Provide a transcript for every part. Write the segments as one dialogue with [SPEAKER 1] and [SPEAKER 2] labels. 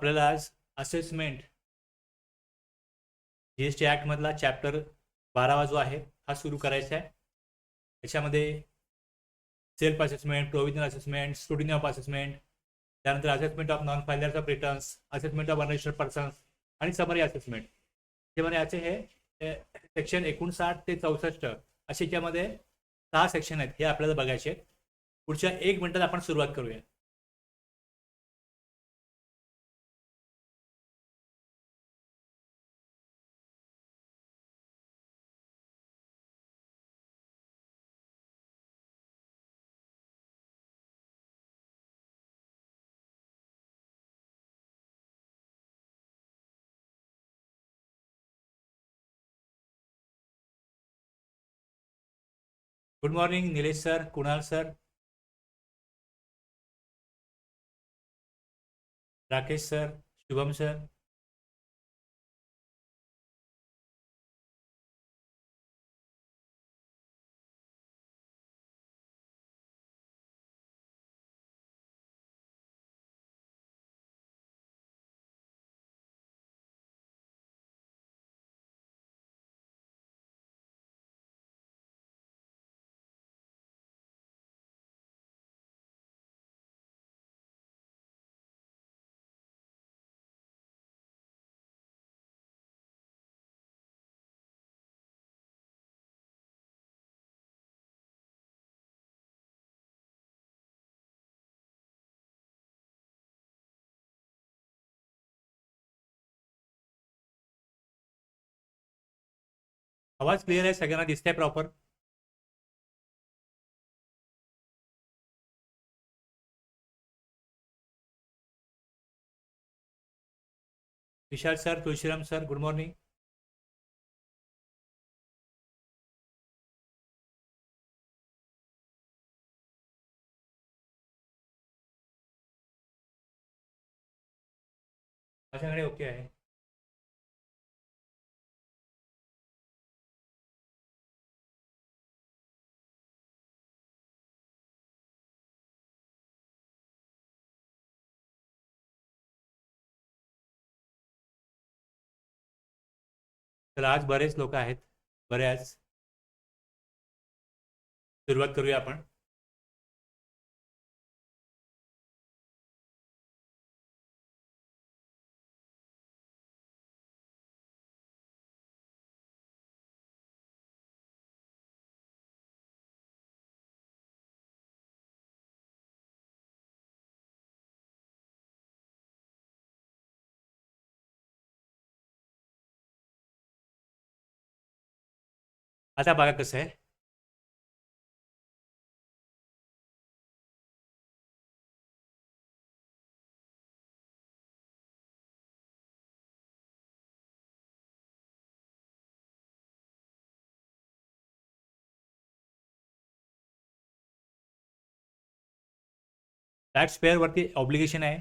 [SPEAKER 1] आपल्याला आज assessment GST act मधला चॅप्टर 12वा जो आहे हा सुरू करायचा आहे. याच्यामध्ये self assessment, provisional assessment, scrutiny of assessment, त्यानंतर assessment of non filers of returns, assessment of unregistered persons आणि समरी असेसमेंट हे म्हणजे याचे हे सेक्शन 59 ते 64 असे याच्यामध्ये 6 सेक्शन आहेत. हे आपल्याला बघायचे आहेत. पुढच्या 1 मिनिटात आपण सुरुवात करूया. Good morning Nilesh sir, Kunal sir, Rakesh sir, Shubham sir. आवाज क्लिअर आहे? सगळ्यांना दिसतंय proper? Vishal sir, Tulshiram sir, good morning. माझ्याकडे ओके आहे. तर आज बरेच लोक आहेत. बऱ्याच सुरुवात करूया आपण. आता बघा कसं आहे. टॅक्स पेअर वरती ऑब्लिगेशन आहे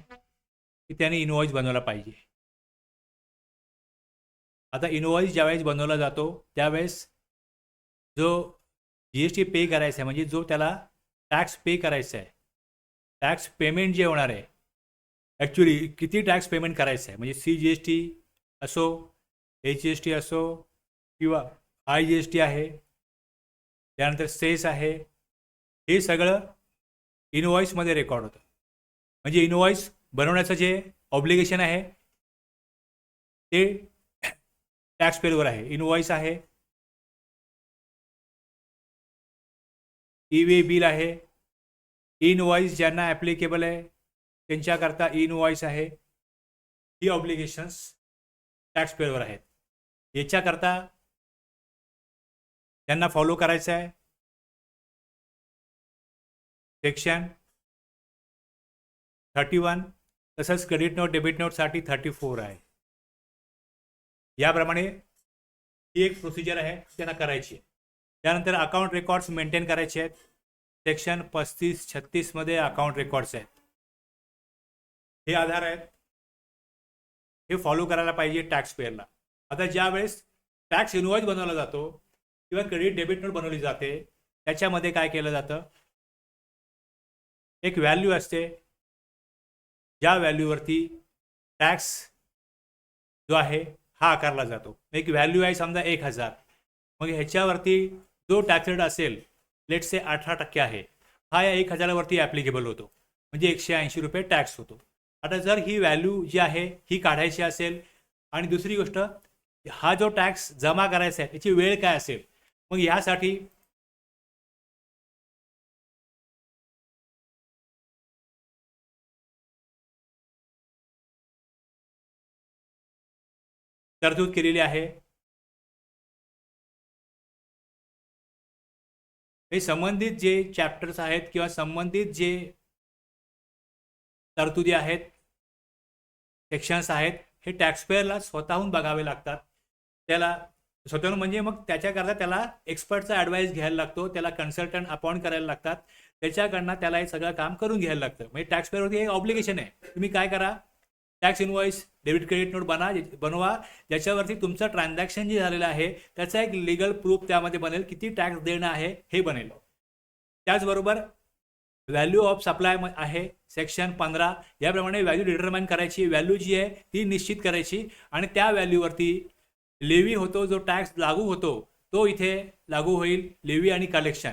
[SPEAKER 1] की त्याने इनवॉइस बनवला पाहिजे. आता इनवॉइस ज्यावेळेस बनवला जातो त्यावेळेस जो जीएसटी पे करायचा आहे, म्हणजे जो त्याला टॅक्स पे करायचा आहे, टॅक्स पेमेंट जे होणार आहे, ॲक्च्युली किती टॅक्स पेमेंट करायचं आहे, म्हणजे CGST असो, HGST असो किंवा IGST आहे, त्यानंतर सेस आहे, हे सगळं इनवॉइसमध्ये रेकॉर्ड होतं. म्हणजे इनवॉइस बनवण्याचं जे ऑब्लिगेशन आहे ते टॅक्स पेअरवर आहे. इनवॉइस आहे, ई वे बिल आहे, इनवॉइस ज्यांना ॲप्लिकेबल आहे त्यांच्याकरता इनवॉइस आहे. ही ऑब्लिगेशन्स टॅक्स पेअरवर आहेत. याच्याकरता त्यांना फॉलो करायचं आहे सेक्शन 31, तसंच क्रेडिट नोट डेबिट नोटसाठी 34 आहे. याप्रमाणे ही एक प्रोसिजर आहे त्यांना करायची. त्यानंतर अकाउंट रेकॉर्ड्स मेंटेन करायचे आहेत. सेक्शन 35-36 मध्ये अकाउंट रेकॉर्ड्स आहेत. हे आधार आहेत, हे फॉलो करायला पाहिजे टॅक्स पेअरला. आता ज्या वेळेस टॅक्स इनवॉइस बनवला जातो किंवा क्रेडिट डेबिट नोट बनवली जाते, त्याच्यामध्ये काय केलं जातं, एक व्हॅल्यू असते, ज्या व्हॅल्यूवरती टॅक्स जो आहे हा आकारला जातो. एक व्हॅल्यू आहे समजा 1000, मग ह्याच्यावरती जो टॅक्स रेट असेल लेट से 18% आहे, हा या 1000 वरती ॲप्लिकेबल होतो, म्हणजे 180 रुपये टॅक्स होतो. आता जर ही व्हॅल्यू जी आहे ही काढायची असेल आणि दुसरी गोष्ट हा जो टॅक्स जमा करायचा आहे याची वेळ काय असेल, मग ह्यासाठी तरतूद केलेली आहे. हे संबंधित जे चॅप्टर्स आहेत किंवा संबंधित जे तरतुदी आहेत, सेक्शन्स आहेत, हे टॅक्सपेअरला स्वतःहून बघावे लागतात. त्याला स्वतःहून म्हणजे मग त्याच्याकरता त्याला एक्सपर्टचा ॲडवाईस घ्यायला लागतो, त्याला कन्सल्टंट अपॉइंट करायला लागतात, त्याच्याकडनं त्याला हे सगळं काम करून घ्यायला लागतं. म्हणजे टॅक्सपेअरवरती एक ऑब्लिगेशन आहे. तुम्ही काय करा, tax invoice debit credit note बनवा, ज्याच्यावरती तुमचं ट्रान्झॅक्शन जे झालेलं आहे त्याचा एक लिगल प्रूफ त्यामध्ये बनेल, किती टॅक्स देणं आहे हे बनेल. त्याचबरोबर व्हॅल्यू ऑफ सप्लाय आहे सेक्शन 15, याप्रमाणे व्हॅल्यू डिटरमाइन करायची, व्हॅल्यू जी आहे ती निश्चित करायची आणि त्या व्हॅल्यूवरती लेवी होतो, जो टॅक्स लागू होतो तो इथे लागू होईल, लेवी आणि कलेक्शन.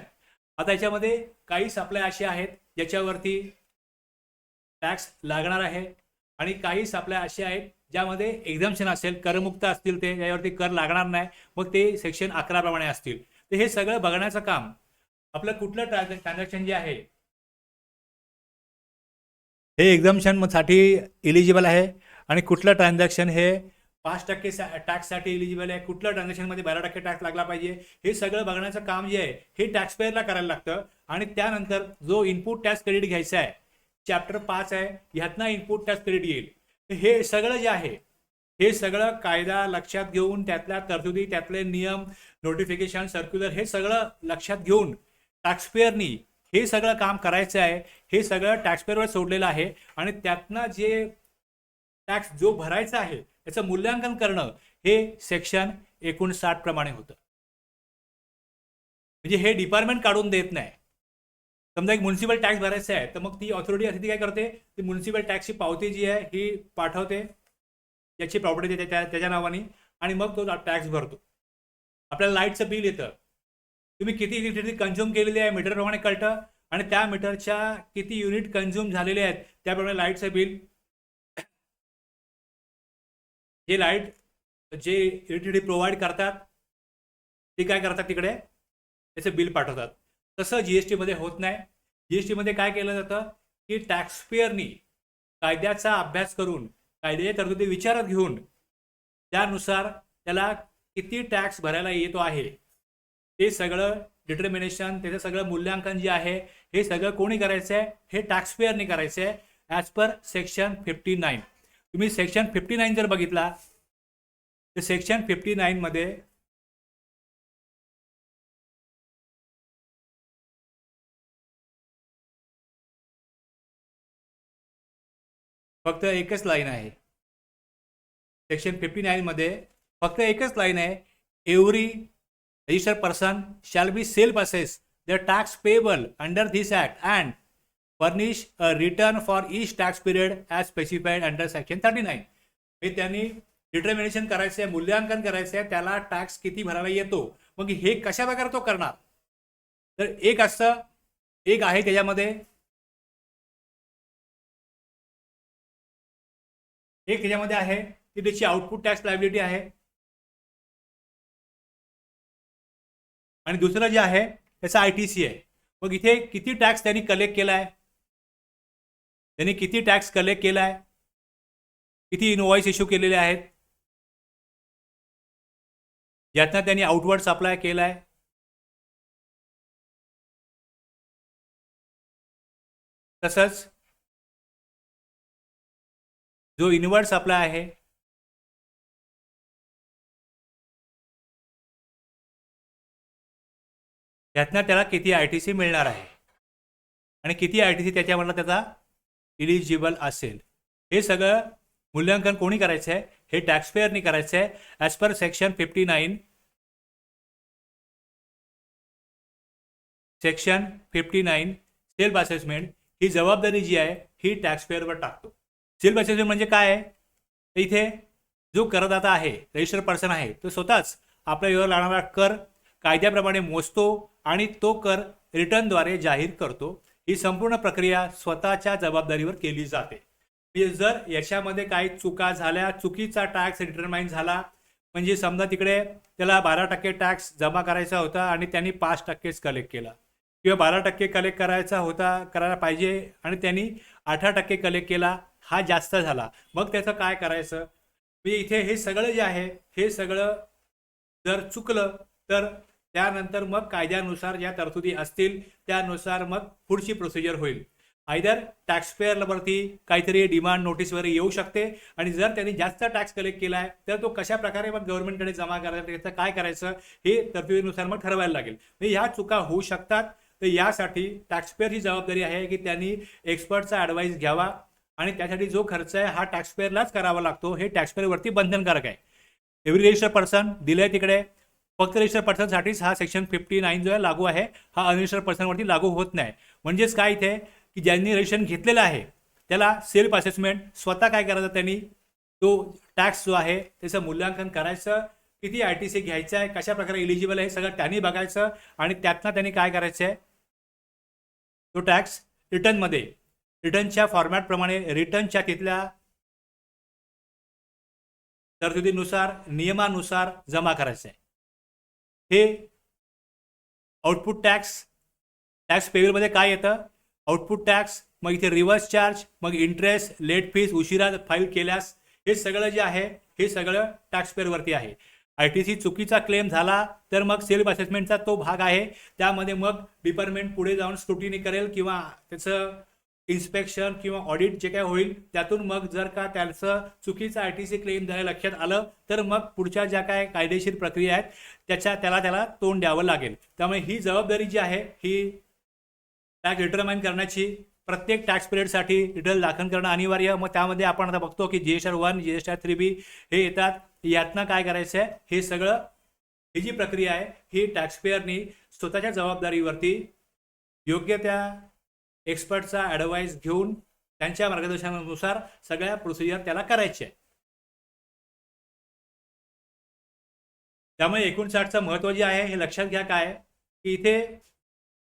[SPEAKER 1] आता याच्यामध्ये काही सप्लाय असे आहेत ज्याच्यावरती टॅक्स लागणार आहे आणि काही सप्लाय असे आहेत ज्यामध्ये एक्झम्पशन असेल, करमुक्त असतील, ते यावरती कर लागणार नाही, मग ते सेक्शन 11 प्रमाणे असतील. तर हे सगळं बघण्याचं काम आपलं कुठलं ट्रान्झॅक्शन जे आहे हे एक्झम्पशन साठी इलिजिबल आहे आणि कुठलं ट्रान्झॅक्शन हे 5% टॅक्ससाठी इलिजिबल आहे, कुठलं ट्रान्झॅक्शनमध्ये 12% टॅक्स लागला पाहिजे, हे सगळं बघण्याचं काम जे आहे हे टॅक्सपेअरला करायला लागतं. आणि त्यानंतर जो इनपुट टॅक्स क्रेडिट घ्यायचा आहे, चॅप्टर 5 आहे, ह्यातनं इनपुट टॅक्स क्रेडिट येईल. हे सगळं जे आहे हे सगळं कायदा लक्षात घेऊन, त्यातल्या तरतुदी, त्यातले नियम, नोटिफिकेशन, सर्क्युलर, हे सगळं लक्षात घेऊन टॅक्सपेअरनी हे सगळं काम करायचं आहे. हे सगळं टॅक्सपेअरवर सोडलेलं आहे आणि त्यातनं जे टॅक्स जो भरायचा आहे त्याचं मूल्यांकन करणं हे सेक्शन 59 प्रमाणे होतं. म्हणजे हे डिपार्टमेंट काढून देत नाही. समजा एक म्युन्सिपल टॅक्स भरायचा आहे तर मग ती ऑथॉरिटी असते, ती काय करते, ती म्युन्सिपल टॅक्सची पावती जी आहे ही पाठवते, याची प्रॉपर्टी देते त्याच्या नावाने आणि मग तो टॅक्स भरतो. आपल्याला लाईटचं बिल येतं, तुम्ही किती इलेक्ट्रिसिटी कंझ्युम केलेली आहे मीटरप्रमाणे कळतं आणि त्या मीटरच्या किती युनिट कंझ्युम झालेले आहेत त्याप्रमाणे लाईटचं बिल, जे लाईट जे इलेक्ट्रिसिटी प्रोव्हाइड करतात ते काय करतात, तिकडे त्याचं बिल पाठवतात. तसं जीएसटी मध्ये होत नाही. जीएसटी मध्ये काय केलं जातं की टॅक्सपेअरनी कायद्याचा अभ्यास करून, कायद्याच्या तरतुदी विचारात घेऊन, त्यानुसार त्याला किती टॅक्स भरायला येतो आहे ते सगळं डिटर्मिनेशन, त्याचं सगळं मूल्यांकन जे आहे हे सगळं कोणी करायचं आहे, हे टॅक्सपेअरनी करायचं आहे ॲज पर सेक्शन 59. तुम्ही सेक्शन 59 जर बघितला तर सेक्शन 59 मध्ये फक्त एकच लाईन आहे. सेक्शन 59 मध्ये फक्त एकच लाईन आहे, every registered person shall be self-assess the tax payable under this act and furnish a return for each tax period as specified under section 39. हे त्यांनी डिटर्मिनेशन करायचं आहे, मूल्यांकन करायचं आहे, त्याला टॅक्स किती भरायला येतो. मग हे कशा प्रकारे तो करणार, तर एक असतं, एक आहे त्याच्यामध्ये, एक त्याच्यामध्ये आहे की त्याची आउटपुट टॅक्स लायबिलिटी आहे आणि दुसरं जे आहे त्याचा ITC आहे. मग इथे किती टॅक्स त्यांनी कलेक्ट केलाय, त्यांनी किती टॅक्स कलेक्ट केलाय, किती इनवॉइस इश्यू केलेले आहेत, यातनं त्यांनी आउटवर्ड सप्लाय केलाय, तसंच जो इनवर्ड सप्लाय आहे त्यातनं त्याला किती ITC मिळणार आहे आणि किती ITC त्याच्यामधला त्याचा इलिजिबल असेल, हे सगळं मूल्यांकन कोणी करायचं आहे, हे टॅक्सपेअरनी करायचं आहे as per section 59. Section 59 self assessment ही जबाबदारी जी आहे ही टॅक्सपेअरवर टाकतो. सेल्फ असेसमेंट म्हणजे काय आहे, तर इथे जो करदाता आहे, रजिस्टर्ड पर्सन आहे, तो स्वतःच आपल्या व्यवहार लागणारा कर कायद्याप्रमाणे मोजतो आणि तो कर रिटर्नद्वारे जाहीर करतो. ही संपूर्ण प्रक्रिया स्वतःच्या जबाबदारीवर केली जाते. म्हणजे जर याच्यामध्ये काही चुका झाल्या, चुकीचा टॅक्स डिटरमाइन झाला, म्हणजे समजा तिकडे त्याला 12% टॅक्स जमा करायचा होता आणि त्यांनी 5%च कलेक्ट केला, किंवा 12% कलेक्ट करायला पाहिजे आणि त्यांनी 18% कलेक्ट केला, हा जास्त झाला, मग त्याचं काय करायचं? म्हणजे इथे हे सगळं जे आहे, हे सगळं जर चुकलं तर त्यानंतर मग कायद्यानुसार ज्या तरतुदी असतील त्यानुसार मग पुढची प्रोसिजर होईल. आयदर टॅक्सपेअरवरती काहीतरी डिमांड नोटीस वगैरे येऊ शकते, आणि जर त्यांनी जास्त टॅक्स कलेक्ट केला आहे तर तो कशा प्रकारे मग गव्हर्नमेंटकडे जमा करायचा, काय करायचं, हे तरतुदीनुसार मग ठरवायला लागेल. ह्या चुका होऊ शकतात. तर यासाठी टॅक्सपेअरची जबाबदारी आहे की त्यांनी एक्सपर्टचा ॲडवाईस घ्यावा, आणि त्यासाठी जो खर्च आहे हा टॅक्सपेअरलाच करावा लागतो. हे टॅक्सपेअरवरती बंधनकारक आहे. एव्हरी रजिस्टर्ड पर्सन दिले तिकडे, फक्त रजिस्टर्ड पर्सनसाठीच हा सेक्शन 59 जो आहे लागू आहे, हा अनरजिस्टर्ड पर्सनवरती लागू होत नाही. म्हणजेच काय इथे की ज्यांनी रजिस्ट्रेशन घेतलेलं आहे त्याला सेल्फ असेसमेंट स्वतः काय करायचं, त्यांनी तो टॅक्स जो आहे त्याचं मूल्यांकन करायचं, किती ITC घ्यायचं आहे, कशा प्रकारे इलिजिबल आहे, हे सगळं त्यांनी बघायचं, आणि त्यातनं त्यांनी काय करायचं आहे, तो टॅक्स रिटर्नच्या फॉर्मॅटप्रमाणे रिटर्नच्या तिथल्या तरतुदीनुसार नियमानुसार जमा करायचं आहे. हे आउटपुट टॅक्स पेबलमध्ये काय येतं, आउटपुट टॅक्स, मग इथे रिव्हर्स चार्ज, मग इंटरेस्ट, लेट फीस, उशिरा फाईल केल्यास, हे सगळं जे आहे हे सगळं टॅक्सपेअरवरती आहे. ITC चुकीचा क्लेम झाला तर मग सेल्फ असेसमेंटचा तो भाग आहे, त्यामध्ये मग डिपार्टमेंट पुढे जाऊन स्क्रुटिनी करेल किंवा त्याचं इन्स्पेक्शन किंवा ऑडिट जे काय होईल त्यातून मग जर का त्याचं चुकीचा ITC क्लेम झालं लक्षात आलं तर मग पुढच्या ज्या काय कायदेशीर प्रक्रिया आहेत त्याला तोंड द्यावं लागेल. त्यामुळे ही जबाबदारी जी आहे ही टॅक्स डिटरमाइन करण्याची, प्रत्येक टॅक्स पिरियडसाठी रिटर्न दाखल करणं अनिवार्य. मग त्यामध्ये आपण आता बघतो की GSR 1, GSR 3B हे येतात. यातनं काय करायचं आहे, हे सगळं ही जी प्रक्रिया आहे ही टॅक्सपेअरनी स्वतःच्या जबाबदारीवरती योग्य त्या एक्सपर्टचा ॲडवाईस घेऊन त्यांच्या मार्गदर्शनानुसार सगळ्या प्रोसिजर त्याला करायचे आहे. त्यामुळे 59चं महत्त्व जे आहे हे लक्षात घ्या, काय की इथे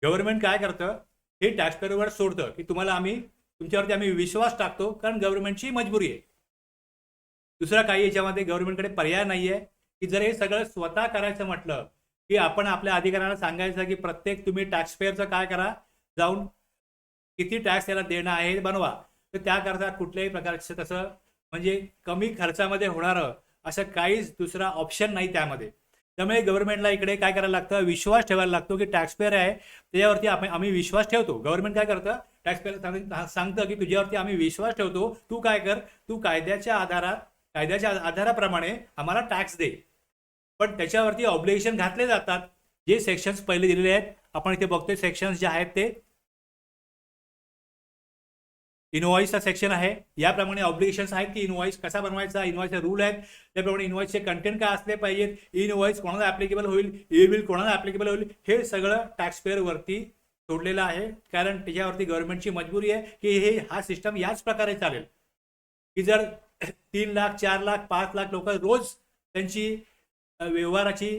[SPEAKER 1] गव्हर्नमेंट काय करतं, हे टॅक्सपेअरवर सोडतं की तुमच्यावरती आम्ही विश्वास टाकतो, कारण गव्हर्नमेंटची मजबुरी आहे. दुसरा काही याच्यामध्ये गव्हर्नमेंटकडे पर्याय नाही आहे की जर हे सगळं स्वतः करायचं म्हटलं की आपण आपल्या अधिकाऱ्यांना सांगायचं की प्रत्येक तुम्ही टॅक्सपेअरचं काय करा, जाऊन किती टॅक्स त्याला देणं आहे हे बनवा. तर त्याकरता कुठल्याही प्रकारचं तसं म्हणजे कमी खर्चामध्ये होणारं असं काहीच दुसरा ऑप्शन नाही त्यामध्ये. त्यामुळे गव्हर्नमेंटला इकडे काय करायला लागतं, विश्वास ठेवायला लागतो की टॅक्सपेअर आहे त्याच्यावरती आम्ही विश्वास ठेवतो. गव्हर्नमेंट काय करतं, टॅक्सपेअर सांगतं की तुझ्यावरती आम्ही विश्वास ठेवतो, तू काय कर, तू कायद्याच्या आधाराप्रमाणे आम्हाला टॅक्स दे. पण त्याच्यावरती ऑब्लिगेशन घातले जातात, जे सेक्शन्स पहिले दिलेले आहेत. आपण इथे बघतोय सेक्शन्स जे आहेत ते इनवॉइसचा सेक्शन आहे. याप्रमाणे ऑब्लिगेशन्स आहेत की इनवॉइस कसा बनवायचा, इनवॉइसचे रूल आहेत, त्याप्रमाणे इनवॉइसचे कंटेंट काय असले पाहिजेत, इनवॉइस कोणाला ॲप्लिकेबल होईल, ई बिल कोणाला ॲप्लिकेबल होईल, हे सगळं टॅक्सपेअरवरती सोडलेलं आहे. कारण त्याच्यावरती गव्हर्नमेंटची मजबुरी आहे की हा सिस्टम याच प्रकारे चालेल की जर 3 लाख 4 लाख 5 लाख लोक रोज त्यांची व्यवहाराची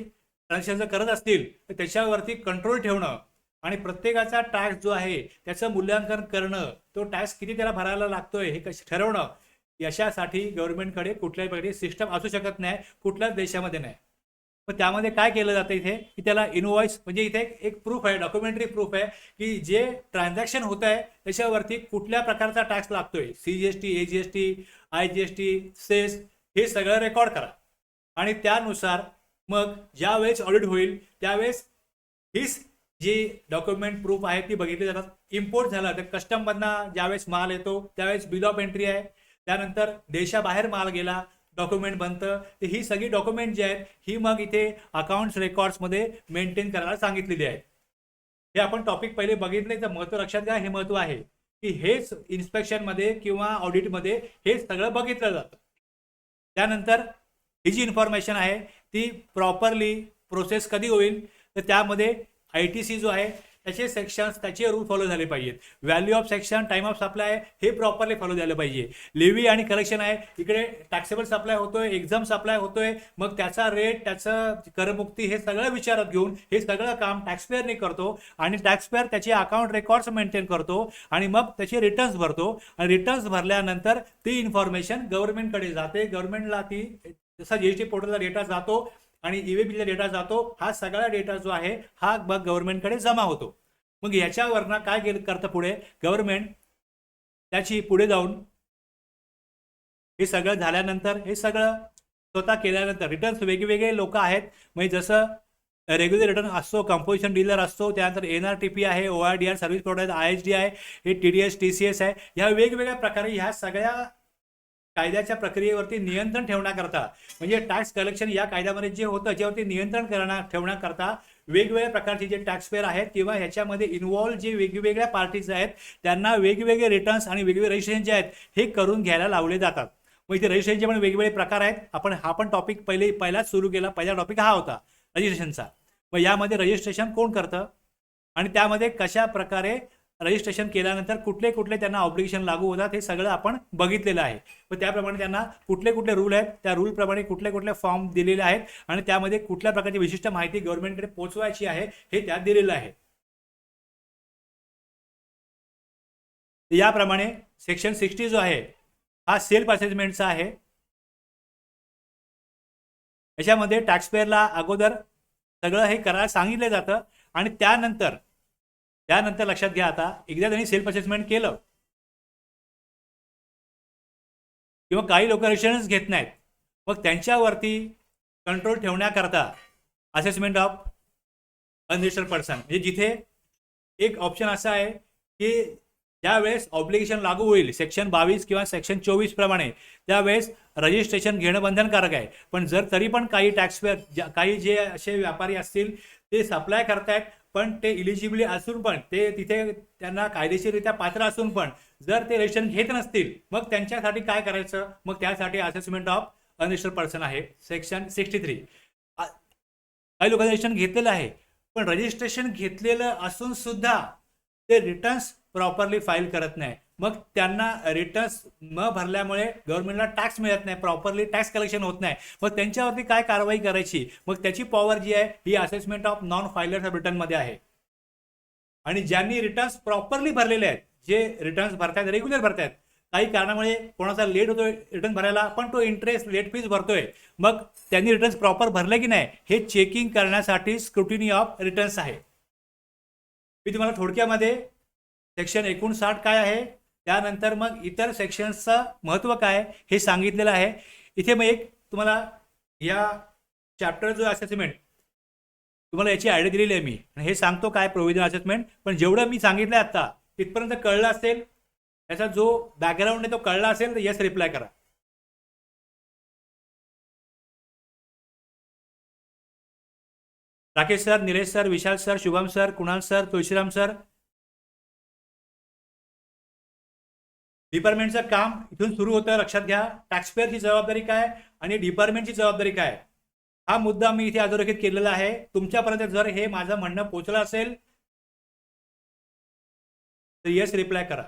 [SPEAKER 1] ट्रान्झॅक्शन करत असतील तर त्याच्यावरती कंट्रोल ठेवणं आणि प्रत्येकाचा टॅक्स जो आहे त्याचं मूल्यांकन करणं, तो टॅक्स किती त्याला भरायला लागतोय हे कसं ठरवणं, याच्यासाठी गव्हर्नमेंटकडे कुठल्याही प्रकारची सिस्टम असू शकत नाही, कुठल्याच देशामध्ये नाही. पण त्यामध्ये काय केलं जातं इथे की त्याला इनवॉइस म्हणजे इथे एक प्रूफ आहे, डॉक्युमेंटरी प्रूफ आहे की जे ट्रान्झॅक्शन होत आहे त्याच्यावरती कुठल्या प्रकारचा टॅक्स लागतोय, CGST, AGST, IGST, सेस, हे सगळं रेकॉर्ड करा. आणि त्यानुसार मग ज्या वेळेस ऑडिट होईल त्यावेळेस हीच जी डॉक्युमेंट प्रूफ आहे ती बघितली जातात. इम्पोर्ट झाला तर कस्टममधनं ज्यावेळेस माल येतो त्यावेळेस बिल ऑफ एंट्री आहे, त्यानंतर देशाबाहेर माल गेला डॉक्युमेंट बनतं. तर ही सगळी डॉक्युमेंट जी आहेत ही मग इथे अकाउंट्स रेकॉर्ड्समध्ये मेंटेन करायला सांगितलेली आहेत. हे आपण टॉपिक पहिले बघितलं, महत्त्व लक्षात घ्या. हे महत्त्व आहे की हेच इन्स्पेक्शनमध्ये किंवा ऑडिटमध्ये हे सगळं बघितलं जातं. त्यानंतर ही जी इन्फॉर्मेशन आहे ती प्रॉपरली प्रोसेस कधी होईल तर त्यामध्ये ITC जो आहे त्याचे सेक्शन्स त्याचे रूल फॉलो झाले पाहिजेत. Value of section, time of supply हे प्रॉपरली फॉलो झालं पाहिजे. लेव्ही आणि कलेक्शन आहे, इकडे टॅक्सेबल सप्लाय होतोय, एक्झाम सप्लाय होतोय, मग त्याचा रेट, त्याचं करमुक्ती हे सगळं विचारात घेऊन हे सगळं काम टॅक्सपेअरने करतो आणि टॅक्सपेअर त्याचे अकाउंट रेकॉर्ड्स मेंटेन करतो आणि मग त्याचे रिटर्न्स भरतो आणि रिटर्न्स भरल्यानंतर ती इन्फॉर्मेशन गव्हर्नमेंटकडे जाते. गव्हर्नमेंटला ती जसा जीएसटी पोर्टलचा डेटा जातो आणि ईवेबीचा डेटा जातो, हा सगळा डेटा जो आहे हा मग गव्हर्नमेंटकडे जमा होतो. मग याच्यावरनं काय करतं पुढे गव्हर्नमेंट, त्याची पुढे जाऊन हे सगळं झाल्यानंतर, हे सगळं स्वतः केल्यानंतर रिटर्न्स वेगवेगळे लोक आहेत, म्हणजे जसं रेग्युलर रिटर्न असतो, कंपोजिशन डीलर असतो, त्यानंतर NRTP आहे, ORDR सर्व्हिस प्रोव्हायडर, ISD आहे, हे TDS TCS आहे. ह्या वेगवेगळ्या प्रकारे ह्या सगळ्या कायद्याच्या प्रक्रियेवरती नियंत्रण ठेवण्याकरता, म्हणजे टॅक्स कलेक्शन या कायद्यामध्ये जे होतं त्याच्यावरती नियंत्रण ठेवण्याकरता वेगवेगळ्या प्रकारचे जे टॅक्स पेअर आहेत किंवा ह्याच्यामध्ये इन्व्हॉल्व जे वेगवेगळ्या पार्टीज आहेत त्यांना वेगवेगळे रिटर्न्स आणि वेगवेगळे रजिस्ट्रेशन जे आहेत हे करून घ्यायला लावले जातात. मग इथे रजिस्ट्रेशनचे पण वेगवेगळे प्रकार आहेत. हा पण टॉपिक पहिलाच सुरू केला. पहिला टॉपिक हा होता रजिस्ट्रेशनचा. मग यामध्ये रजिस्ट्रेशन कोण करतं आणि त्यामध्ये कशा प्रकारे रजिस्ट्रेशन केल्यानंतर कुठले कुठले त्यांना ऑब्लिगेशन लागू होतात हे सगळं आपण बघितलेलं आहे. मग त्याप्रमाणे त्यांना कुठले कुठले रूल आहेत, त्या रूलप्रमाणे कुठले कुठले फॉर्म दिलेले आहेत आणि त्यामध्ये कुठल्या प्रकारची विशिष्ट माहिती गव्हर्नमेंटकडे पोहोचवायची आहे हे त्यात दिलेलं आहे. याप्रमाणे सेक्शन 60 जो आहे हा सेल्फ असेसमेंटचा आहे. याच्यामध्ये टॅक्सपेअरला अगोदर सगळं हे करायला सांगितलं जातं आणि त्यानंतर लक्षात घ्या, आता एकदा त्यांनी सेल्फ असेसमेंट केलं किंवा काही लोक रजिस्ट्रेशनच घेत नाहीत, मग त्यांच्यावरती कंट्रोल ठेवण्याकरता असेसमेंट ऑफ अनरजिस्टर्ड पर्सन, म्हणजे जिथे एक ऑप्शन असा आहे की ज्यावेळेस ऑब्लिगेशन लागू होईल सेक्शन 22 किंवा सेक्शन 24 प्रमाणे त्यावेळेस रजिस्ट्रेशन घेणं बंधनकारक आहे. पण जर तरी पण काही टॅक्सपेअर, काही जे असे व्यापारी असतील ते सप्लाय करतायत पण ते इलिजिबली असून पण, ते तिथे त्यांना कायदेशीररित्या पात्र असून पण जर ते रजिस्ट्रेशन घेत नसतील मग त्यांच्यासाठी काय करायचं, मग त्यासाठी असेसमेंट ऑफ अनरजिस्टर्ड पर्सन आहे सेक्शन 63. काही लोकांनी रजिस्ट्रेशन घेतलेलं आहे पण रजिस्ट्रेशन घेतलेलं असून सुद्धा ते रिटर्न्स प्रॉपरली फाईल करत नाही, मग त्यांना रिटर्न्स न भरल्यामुळे गव्हर्नमेंटला टॅक्स मिळत नाही, प्रॉपरली टॅक्स कलेक्शन होत नाही, मग त्यांच्यावरती काय कारवाई करायची, मग त्याची पॉवर जी आहे ही assessment of non filers of रिटर्नमध्ये आहे. आणि ज्यांनी रिटर्न्स प्रॉपरली भरलेले आहेत, जे रिटर्न्स भरतायत, रेग्युलर भरतायत, काही कारणामुळे कोणाचा लेट होतोय रिटर्न भरायला पण तो इंटरेस्ट लेट फीज भरतोय, मग त्यांनी रिटर्न्स प्रॉपर भरले की नाही हे चेकिंग करण्यासाठी स्क्रुटिनी ऑफ रिटर्न्स आहे. मी तुम्हाला थोडक्यामध्ये सेक्शन 59 काय आहे, त्यानंतर मग इतर सेक्शन्सचं महत्त्व काय हे सांगितलेलं आहे. इथे मग एक तुम्हाला या चॅप्टर जो असेसमेंट तुम्हाला याची आयडिया दिलेली आहे मी, हे सांगतो काय प्रोव्हिजन असेसमेंट, पण जेवढं मी सांगितलं आता तिथपर्यंत कळलं असेल, त्याचा जो बॅकग्राऊंड आहे तो कळला असेल तर येस रिप्लाय करा. Rakesh sir, Nilesh sir, Vishal sir, Shubham sir, Kunal sir, Tulshiram sir. डिपार्टमेंटचं काम इथून सुरू होतं, लक्षात घ्या. टॅक्सपेअरची जबाबदारी काय आणि डिपार्टमेंटची जबाबदारी काय हा मुद्दा मी इथे अधोरेखित केलेला आहे. तुमच्यापर्यंत जर हे माझं म्हणणं पोहोचलं असेल तर येस रिप्लाय करा.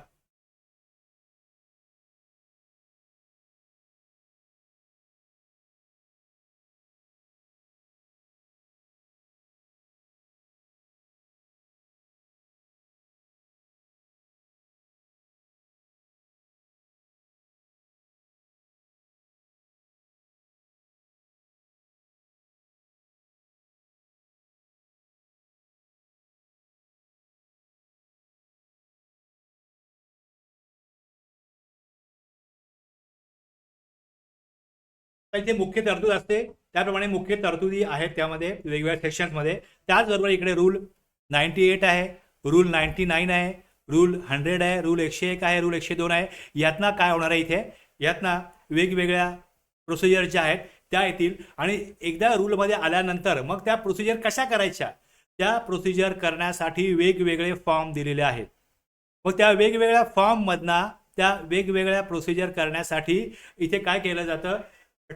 [SPEAKER 1] इथे मुख्य तरतूद असते, त्याप्रमाणे मुख्य तरतुदी आहेत त्यामध्ये वेगवेगळ्या सेक्शन्समध्ये. त्याचबरोबर इकडे रूल 98 आहे, रूल 99 आहे, रूल 100 आहे, रूल 101 आहे, रूल 102 आहे. यातना काय होणार आहे, इथे यातना वेगवेगळ्या प्रोसिजर ज्या आहेत त्या येतील आणि एकदा रूलमध्ये आल्यानंतर मग त्या प्रोसिजर कशा करायच्या, त्या प्रोसिजर करण्यासाठी वेगवेगळे फॉर्म दिलेले आहेत. मग त्या वेगवेगळ्या फॉर्ममधनं त्या वेगवेगळ्या प्रोसिजर करण्यासाठी इथे काय केलं जातं,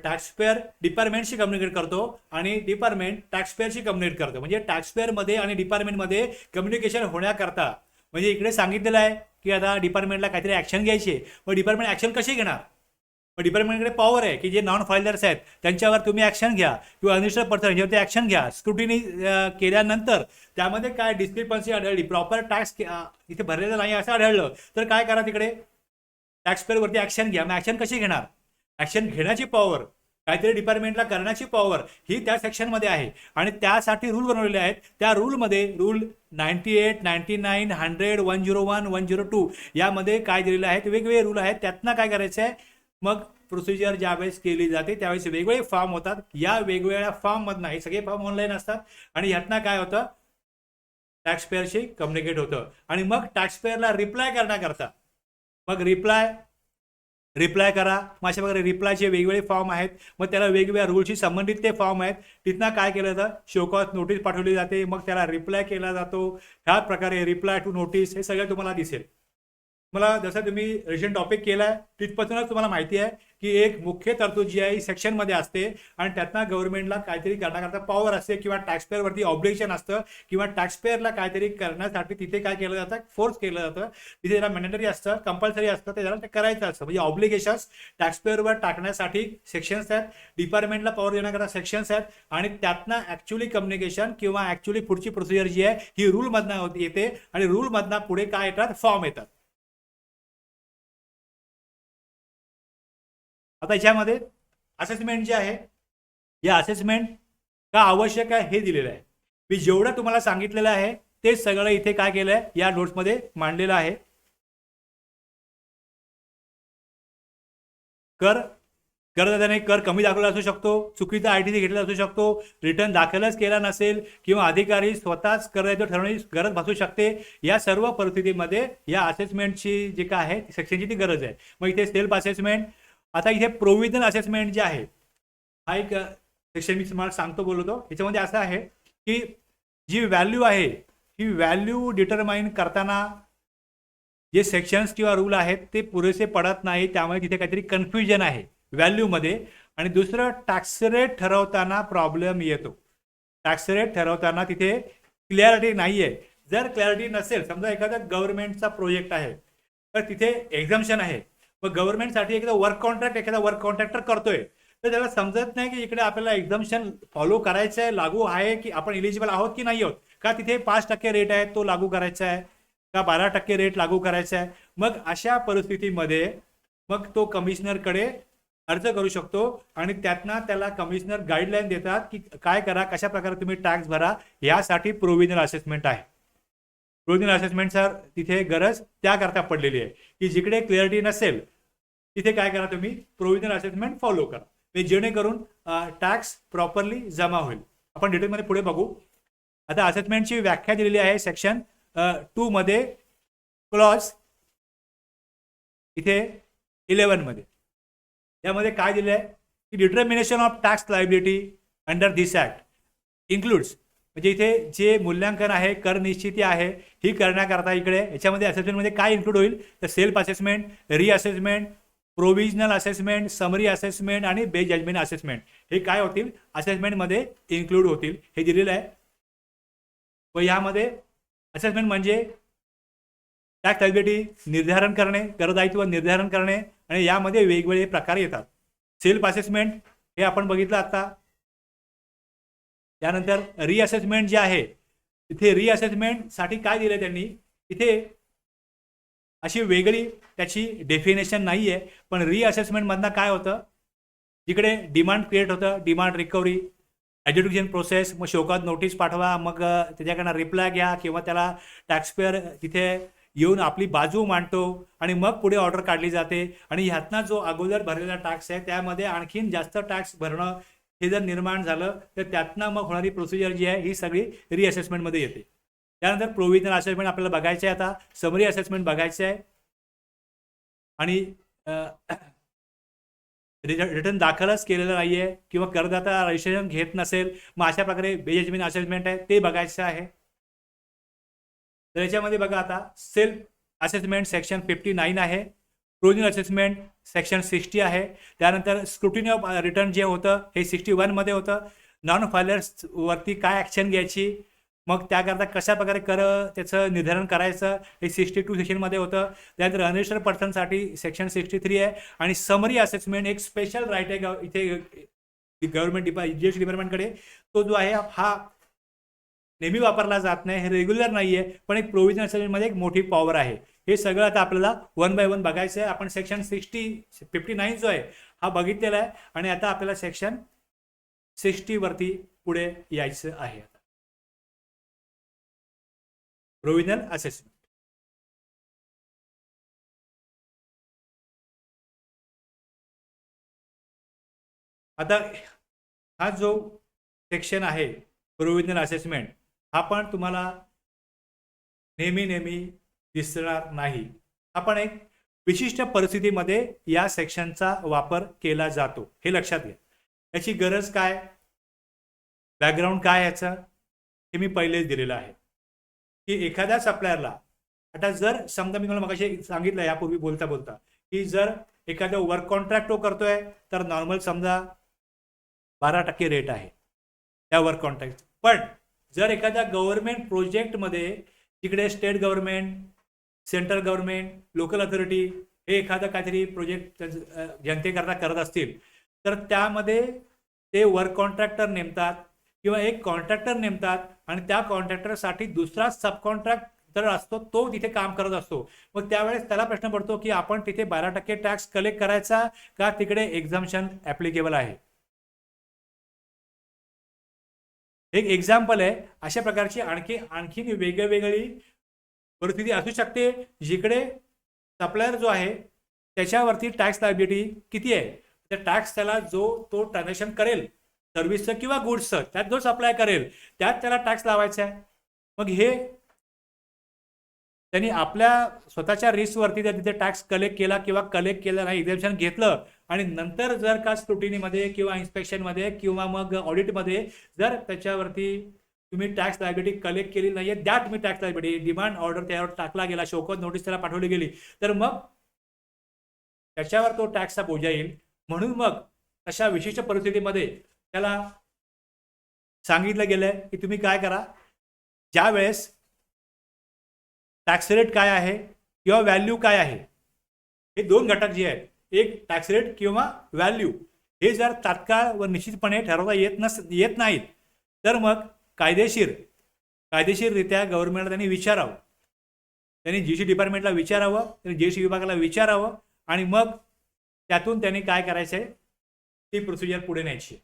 [SPEAKER 1] टॅक्सपेअर डिपार्टमेंटशी कम्युनिकेट करतो आणि डिपार्टमेंट टॅक्सपेअरशी कम्युनिकेट करतो. म्हणजे टॅक्सपेअरमध्ये आणि डिपार्टमेंटमध्ये कम्युनिकेशन होण्याकरता म्हणजे इकडे सांगितलेलं आहे की आता डिपार्टमेंटला काहीतरी ॲक्शन घ्यायची आहे. मग डिपार्टमेंट ॲक्शन कशी घेणार? मग डिपार्टमेंटकडे पॉवर आहे की जे नॉन फायलर्स आहेत त्यांच्यावर तुम्ही ॲक्शन घ्या किंवा अनिस्टर पर्सन यांच्यावरती ॲक्शन घ्या. स्क्रुटिनी केल्यानंतर त्यामध्ये काय डिस्क्रिपन्सी आढळली, प्रॉपर टॅक्स इथे भरलेलं नाही असं आढळलं, तर काय करा, तिकडे टॅक्सपेअरवरती ॲक्शन घ्या. मग ॲक्शन कशी घेणार? ॲक्शन घेण्याची पॉवर, काहीतरी डिपार्टमेंटला करण्याची पॉवर ही त्या सेक्शनमध्ये आहे आणि त्यासाठी रूल बनवलेले आहेत. त्या रूलमध्ये रूल 98, 99, 100, 101, 102 यामध्ये काय दिलेलं आहे, वेगवेगळे रूल आहेत. त्यातनं काय करायचं आहे, मग प्रोसिजर ज्यावेळेस केली जाते त्यावेळेस वेगवेगळे फॉर्म होतात. या वेगवेगळ्या फॉर्ममधनं, हे सगळे फॉर्म ऑनलाईन असतात आणि ह्यातनं काय होतं, टॅक्सपेअरशी कम्युनिकेट होतं आणि मग टॅक्सपेअरला रिप्लाय करण्याकरता मग रिप्लाय करा. मग अशा प्रकारे रिप्लायचे वेगवेगळे फॉर्म आहेत. मग त्याला वेगवेगळ्या रूलशी संबंधित ते फॉर्म आहेत. तिथनं काय केलं जातं, शोकॉज नोटीस पाठवली जाते, मग त्याला रिप्लाय केला जातो. ह्या प्रकारे रिप्लाय टू नोटीस हे सगळं तुम्हाला दिसेल. मला जसं तुम्ही रिसेंट टॉपिक केला आहे तिथपासूनच तुम्हाला माहिती आहे की एक मुख्य तरतूद जी आहे ही सेक्शनमध्ये असते आणि त्यातनं गव्हर्नमेंटला काहीतरी करण्याकरता पॉवर असते किंवा टॅक्सपेअरवरती ऑब्लिगेशन असतं किंवा टॅक्सपेअरला काहीतरी करण्यासाठी तिथे काय केलं जातं, फोर्स केलं जातं. तिथे त्याला मॅन्डेटरी असतं, कंपल्सरी असतं, ते त्याला ते करायचं असतं. म्हणजे ऑब्लिगेशन्स टॅक्सपेअरवर टाकण्यासाठी सेक्शन्स आहेत, डिपार्टमेंटला पॉवर देण्याकरता सेक्शन्स आहेत आणि त्यातनं ॲक्च्युली कम्युनिकेशन किंवा ॲक्च्युली पुढची प्रोसिजर जी आहे ही रूलमधनं येते आणि रूलमधनं पुढे काय येतात, फॉर्म येतात. आता याच्यामध्ये असेसमेंट जे आहे, या असेसमेंट का आवश्यक आहे हे दिलेलं आहे. मी जेवढं तुम्हाला सांगितलेलं आहे ते सगळं इथे काय केलं आहे, या नोट्समध्ये मांडलेलं आहे. करदात्याने कर कमी दाखवला असू शकतो, चुकीचा ITC घेतलेला असू शकतो, रिटर्न दाखलच केला नसेल किंवा अधिकारी स्वतःच करदायित्व ठरवण्याची गरज भासू शकते. या सर्व परिस्थितीमध्ये या असेसमेंटची जी काय आहे सेक्शनची ती गरज आहे. मग इथे सेल्फ असेसमेंट. आता इथे प्रोव्हिजनल असेसमेंट जे आहे हा एक सेक्शन मी तुम्हाला सांगतो बोलतो. याच्यामध्ये असं आहे की जी व्हॅल्यू आहे ही व्हॅल्यू डिटरमाइन करताना जे सेक्शन्स किंवा रूल आहेत ते पुरेसे पडत नाही, त्यामुळे तिथे काहीतरी कन्फ्युजन आहे व्हॅल्यूमध्ये. आणि दुसरं, टॅक्स रेट ठरवताना प्रॉब्लेम येतो. टॅक्स रेट ठरवताना तिथे क्लॅरिटी नाही आहे. जर क्लॅरिटी नसेल, समजा एखादा गव्हर्नमेंटचा प्रोजेक्ट आहे तर तिथे एक्झम्पशन आहे, मग गव्हर्नमेंटसाठी एखादा वर्क कॉन्ट्रॅक्टर करतोय तर त्याला समजत नाही की इकडे आपल्याला एक्झम्पशन फॉलो करायचं आहे, लागू आहे की आपण इलिजिबल आहोत की नाही आहोत, का तिथे 5% रेट आहे तो लागू करायचा आहे का 12% रेट लागू करायचा आहे. मग अशा परिस्थितीमध्ये मग तो कमिशनरकडे अर्ज करू शकतो आणि त्यातनं त्याला कमिशनर गाईडलाईन देतात की काय करा, कशा प्रकारे तुम्ही टॅक्स भरा. यासाठी प्रोव्हिजनल असेसमेंट आहे. प्रोव्हिजनल असेसमेंटचा तिथे गरज त्याकरता पडलेली आहे की जिकडे क्लिअरिटी नसेल तिथे काय करा, तुम्ही प्रोव्हिजनल असेसमेंट फॉलो करा, जेणेकरून टॅक्स प्रॉपरली जमा होईल. आपण डिटेलमध्ये पुढे बघू. आता असेसमेंटची व्याख्या दिलेली आहे सेक्शन 2 मध्ये, क्लॉज इथे 11 मध्ये. यामध्ये काय दिलं आहे की determination of tax liability under this act includes, म्हणजे इथे जे मूल्यांकन आहे, कर निश्चिती आहे ही करण्याकरता इकडे याच्यामध्ये असेसमेंटमध्ये काय इन्क्लूड होईल तर self assessment, reassessment, provisional assessment, summary assessment आणि बेस जजमेंट असेसमेंट हे काय होतील, असेसमेंटमध्ये इन्क्लूड होतील, हे दिलेलं आहे. व यामध्ये असेसमेंट म्हणजे टॅक्स लायबिलिटी निर्धारण करणे, करदायित्व निर्धारण करणे आणि यामध्ये वेगवेगळे प्रकार येतात. सेल्फ असेसमेंट हे आपण बघितलं आता. त्यानंतर रिअसेसमेंट जे आहे, इथे रिअसेसमेंटसाठी काय दिलं त्यांनी, इथे अशी वेगळी त्याची डेफिनेशन नाही आहे, पण रिअसेसमेंटमधनं काय होतं, जिकडे डिमांड क्रिएट होतं, डिमांड रिकव्हरी, ॲज्युडिकेशन प्रोसेस, मग शोकात नोटीस पाठवा, मग त्याच्याकडनं रिप्लाय घ्या किंवा त्याला टॅक्सपेअर तिथे येऊन आपली बाजू मांडतो आणि मग पुढे ऑर्डर काढली जाते आणि ह्यातनं जो अगोदर भरलेला टॅक्स आहे त्यामध्ये आणखीन जास्त टॅक्स भरणं हे जर निर्माण झालं तर त्यातनं मग होणारी प्रोसिजर जी आहे ही सगळी रिअसेसमेंटमध्ये येते. त्यानंतर प्रोव्हिजनल असेसमेंट आपल्याला बघायचं आहे, आता समरी असेसमेंट बघायचं आहे आणि रिटर्न दाखलच केलेलं नाही आहे किंवा करदाता रजिस्ट्रेशन घेत नसेल, मग अशा प्रकारे बेजजमेंट असेसमेंट आहे ते बघायचं आहे. तर याच्यामध्ये बघा आता सेल्फ असेसमेंट सेक्शन 59 आहे, प्रोव्हिजनल असेसमेंट सेक्शन 60 आहे. त्यानंतर स्क्रुटिनी ऑफ रिटर्न जे होतं हे 61 होतं. नॉन फायलर्सवरती काय ॲक्शन घ्यायची, मग त्याकरता कशा प्रकारे त्याचं निर्धारण करायचं हे 62 सेक्शनमध्ये होतं. त्यानंतर अनरजिस्टर्ड पर्सनसाठी सेक्शन 63 आहे. आणि समरी असेसमेंट एक स्पेशल राईट आहे इथे गव्हर्नमेंट जीएसटी डिपार्टमेंटकडे. तो जो आहे हा नेहमी वापरला जात नाही, हे रेग्युलर नाही आहे, पण एक प्रोव्हिजन असेसमेंटमध्ये एक मोठी पॉवर आहे. हे सगळं आता आपल्याला 1 बाय 1 बघायचं आहे. आपण सेक्शन 59 जो आहे हा बघितलेला आहे आणि आता आपल्याला सेक्शन 60 वरती पुढे यायचं आहे. Provisional assessment. आता हा जो सेक्शन आहे प्रोव्हिजनल असेसमेंट हा पण तुम्हाला नेहमी दिसणार नाही. आपण एक विशिष्ट परिस्थितीमध्ये या सेक्शनचा वापर केला जातो, हे लक्षात घ्या. याची गरज काय, बॅकग्राऊंड काय याचं, हे मी पहिलेच दिलेलं आहे की एखाद्या सप्लायरला, आता जर समजा मी तुम्हाला मगाशी सांगितलं यापूर्वी बोलता की जर एखादा वर्क कॉन्ट्रॅक्ट तो करतोय तर नॉर्मल समजा 12% रेट आहे त्या वर्क कॉन्ट्रॅक्ट. पण जर एखाद्या गव्हर्नमेंट प्रोजेक्टमध्ये तिकडे state government, central government, local authority हे एखादं काहीतरी प्रोजेक्ट जनतेकरता करत असतील तर त्यामध्ये ते वर्क कॉन्ट्रॅक्टर नेमतात किंवा एक कॉन्ट्रॅक्टर नेमतात आणि त्या कॉन्ट्रॅक्टरसाठी दुसरा सब कॉन्ट्रॅक्टर असतो, तो तिथे काम करत असतो. मग त्यावेळेस त्याला प्रश्न पडतो की आपण तिथे 12% टॅक्स कलेक्ट करायचा का तिकडे एक्झाम्पशन ॲप्लिकेबल आहे. एक एक्झाम्पल आहे. अशा प्रकारची आणखी वेगवेगळी परिस्थिती असू शकते जिकडे सप्लायर जो आहे त्याच्यावरती टॅक्स लायबिलिटी किती आहे, त्या टॅक्स त्याला जो तो ट्रान्झॅक्शन करेल सर्व्हिसचं किंवा गुड्सचं, त्यात जो सप्लाय करेल त्यात त्याला टॅक्स लावायचा आहे. मग हे त्यांनी आपल्या स्वतःच्या रिस्कवरती जर तिथे टॅक्स कलेक्ट केला किंवा कलेक्ट केला नाही, एक्झाम्पशन घेतलं आणि नंतर जर का स्क्रुटिनीमध्ये किंवा इन्स्पेक्शनमध्ये किंवा मग ऑडिटमध्ये जर त्याच्यावरती तुम्ही टॅक्स लायबिलिटी कलेक्ट केली नाहीये, द्या तुम्ही टॅक्स लायबिलिटी, डिमांड ऑर्डर त्यावर टाकला गेला, शोकत नोटीस त्याला पाठवली गेली, तर मग त्याच्यावर तो टॅक्सचा बोजा येईल. म्हणून मग अशा विशिष्ट परिस्थितीमध्ये त्याला सांगितलं गेलंय की तुम्ही काय करा, ज्या वेळेस टॅक्स रेट काय आहे किंवा व्हॅल्यू काय आहे, हे दोन घटक जे आहेत, एक टॅक्स रेट किंवा व्हॅल्यू, हे जर तात्काळ व निश्चितपणे ठरवता येत नाहीत तर मग कायदेशीररित्या गव्हर्नमेंटला त्यांनी विचारावं, त्यांनी जीएसटी डिपार्टमेंटला विचारावं, त्यांनी जीएसटी विभागाला विचारावं आणि मग त्यातून त्यांनी काय करायचं आहे ती प्रोसिजर पुढे न्यायची.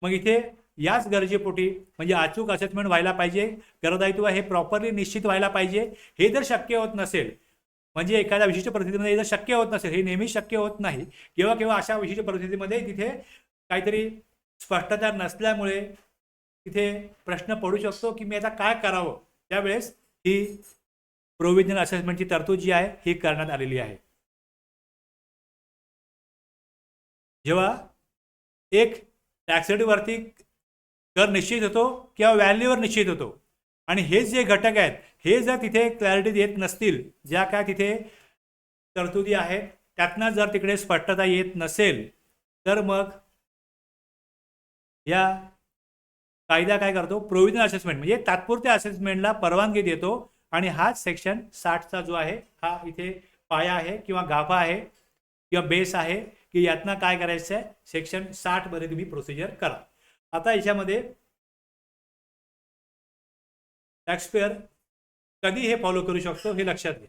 [SPEAKER 1] मग इथे याच गरजेपोटी म्हणजे अचूक असेसमेंट व्हायला पाहिजे, करदायित्व हे प्रॉपरली निश्चित व्हायला पाहिजे. हे जर शक्य होत नसेल, म्हणजे एखाद्या विशिष्ट परिस्थितीमध्ये जर शक्य होत नसेल, हे नेहमी शक्य होत नाही, केव्हा अशा विशिष्ट परिस्थितीमध्ये तिथे काहीतरी स्पष्टता नसल्यामुळे तिथे प्रश्न पडू शकतो की मी आता काय करावं. त्यावेळेस ही प्रोव्हिजनल असेसमेंटची तरतूद जी आहे ही करण्यात आलेली आहे. जेव्हा एक टॅक्स रेटवरती कर निश्चित होतो किंवा व्हॅल्यूवर निश्चित होतो आणि हे जे घटक आहेत हे जर तिथे क्लॅरिटी येत नसतील, ज्या काय तिथे तरतुदी आहेत त्यातनं जर तिकडे स्पष्टता येत नसेल तर मग या कायदा काय करतो, प्रोव्हिजनल असेसमेंट म्हणजे तात्पुरत्या असेसमेंटला परवानगी देतो आणि हा सेक्शन 60चा जो आहे हा इथे पाया आहे किंवा गाभा आहे किंवा बेस आहे की यातनं काय करायचं आहे, सेक्शन 60 मध्ये तुम्ही प्रोसिजर करा. आता याच्यामध्ये टॅक्सपेअर कधी हे फॉलो करू शकतो हे लक्षात घ्या.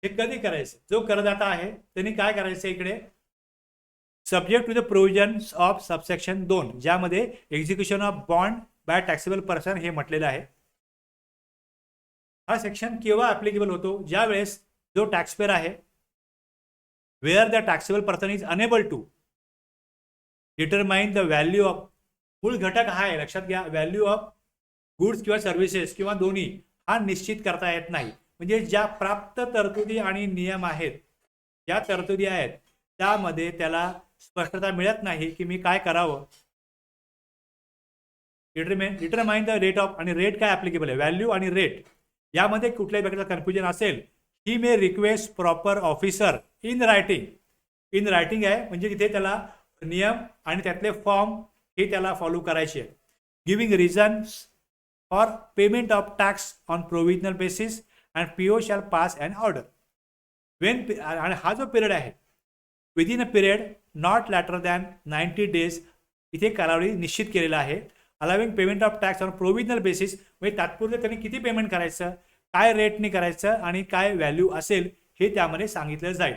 [SPEAKER 1] हे कधी करायचं, जो करदाता आहे त्यांनी काय करायचं, इकडे subject to the provisions of subsection 2 ज्यामध्ये execution of bond by taxable person हे म्हटलेलं आहे. हा सेक्शन केव्हा ऍप्लिकेबल होतो, ज्या वेळेस जो टॅक्सपेअर आहे where the taxable person is unable to determine the value of, मूळ घटक हा आहे लक्षात घ्या, व्हॅल्यू ऑफ गुड्स किंवा सर्व्हिसेस किंवा दोन्ही हा निश्चित करता येत नाही. म्हणजे ज्या प्राप्त तरतुदी आणि नियम आहेत, ज्या तरतुदी आहेत त्यामध्ये त्याला स्पष्टता मिळत नाही की मी काय करावं. डिटरमाइन द रेट ऑफ, आणि रेट काय ऍप्लिकेबल आहे, व्हॅल्यू आणि रेट यामध्ये कुठल्याही प्रकारचं कन्फ्युजन असेल, ही may request proper officer in writing, in writing आहे, म्हणजे तिथे त्याला नियम आणि त्यातले फॉर्म हे त्याला फॉलो करायचे आहे. Giving reasons for payment of tax on provisional basis and PO shall pass and order when. आणि हा जो पिरियड आहे within a period not later than 90 days इथे कालावधी निश्चित केलेला आहे. Allowing payment of tax on provisional basis म्हणजे तात्पुरते त्यांनी किती पेमेंट करायचं, काय रेटने करायचं आणि काय व्हॅल्यू असेल हे त्यामध्ये सांगितलं जाईल.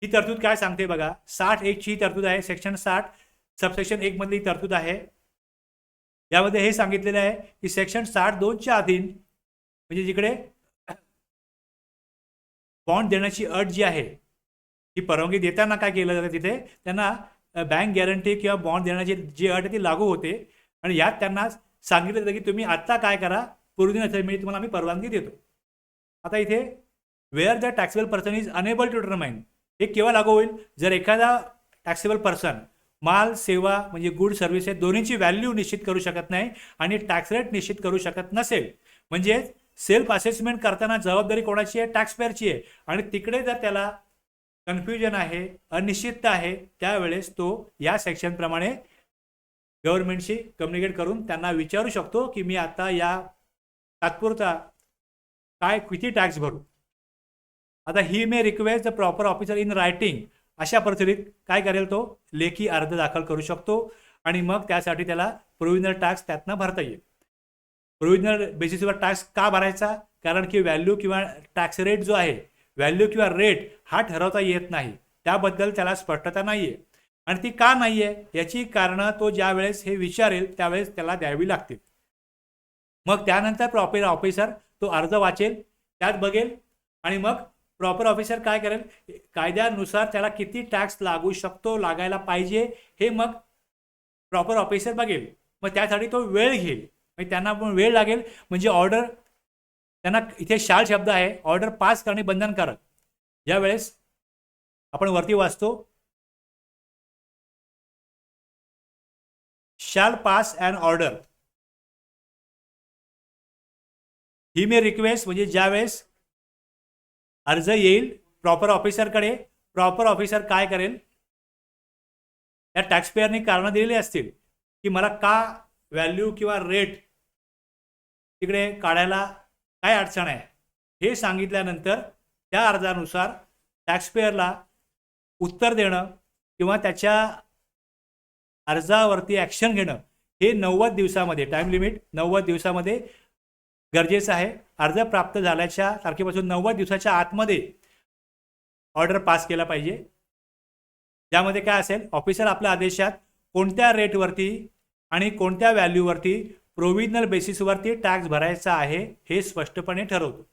[SPEAKER 1] ही तरतूद काय सांगते बघा, 60(1) ची तरतूद आहे. सेक्शन 60 सबसेक्शन 1 मधली तरतूद आहे. यामध्ये हे सांगितलेलं आहे की सेक्शन 62 च्या अधीन म्हणजे जिकडे बॉन्ड देण्याची अट जी आहे ही परवानगी देताना काय केलं जातं, तिथे त्यांना बँक गॅरंटी किंवा बॉन्ड देण्याची जी अट आहे ती लागू होते आणि यात त्यांना सांगितलं जातं की तुम्ही आत्ता काय करा, पूर्वी नसेल म्हणजे तुम्हाला आम्ही परवानगी देतो. आता इथे where the taxable person is enable to determine हे केव्हा लागू होईल, जर एखादा टॅक्सेबल पर्सन माल सेवा म्हणजे गुड सर्व्हिस दोन्हीची व्हॅल्यू निश्चित करू शकत नाही आणि टॅक्स रेट निश्चित करू शकत नसेल. म्हणजे सेल्फ असेसमेंट करताना जबाबदारी कोणाची आहे, टॅक्स पेअरची आहे. आणि तिकडे जर त्याला कन्फ्युजन आहे, अनिश्चितता आहे, त्यावेळेस तो या सेक्शनप्रमाणे गव्हर्नमेंटशी कम्युनिकेट करून त्यांना विचारू शकतो की मी आता या तात्पुरता काय किती टॅक्स भरू. आता ही may request the proper officer in writing. अशा परिस्थितीत काय करेल, तो लेखी अर्ज दाखल करू शकतो आणि मग त्यासाठी त्याला प्रोव्हिजनल टॅक्स त्यातनं भरता येईल. प्रोव्हिजनल बेसिसवर टॅक्स का भरायचा, कारण की व्हॅल्यू किंवा टॅक्स रेट जो आहे, व्हॅल्यू किंवा रेट हा ठरवता येत नाही, त्याबद्दल त्याला स्पष्टता नाही आहे. आणि ती का नाही आहे याची कारणं तो ज्या वेळेस हे विचारेल त्यावेळेस त्याला द्यावी लागतील. मग त्यानंतर प्रॉपर ऑफिसर तो अर्ज वाचेल, त्यात बघेल आणि मग प्रॉपर ऑफिसर काय करेल, कायद्यानुसार त्याला किती टॅक्स लागू शकतो, लागायला पाहिजे हे मग प्रॉपर ऑफिसर बघेल. मग त्यासाठी तो वेळ घेईल, म्हणजे त्यांना पण वेळ लागेल. म्हणजे ऑर्डर त्यांना इथे शाल शब्द आहे, ऑर्डर पास करणे बंधनकारक. ज्यावेळेस आपण वरती वाचतो शाल pass and order, he may request म्हणजे ज्यावेळेस अर्ज येईल प्रॉपर ऑफिसरकडे, प्रॉपर ऑफिसर काय करेल, त्या टॅक्स पेअरने कारणं दिलेली असतील की मला का व्हॅल्यू किंवा रेट तिकडे काढायला काय अडचण आहे, हे सांगितल्यानंतर त्या अर्जानुसार टॅक्सपेअरला उत्तर देणं किंवा त्याच्या अर्जावरती ॲक्शन घेणं हे 90 दिवसामध्ये, टाईम लिमिट 90 दिवसामध्ये गरजेचं आहे. अर्ज प्राप्त झाल्याच्या तारखेपासून 90 दिवसाच्या आतमध्ये ऑर्डर पास केला पाहिजे. ज्यामध्ये काय असेल, ऑफिसर आपल्या आदेशात कोणत्या रेटवरती आणि कोणत्या व्हॅल्यूवरती प्रोव्हिजनल बेसिसवरती टॅक्स भरायचा आहे हे स्पष्टपणे ठरवतो.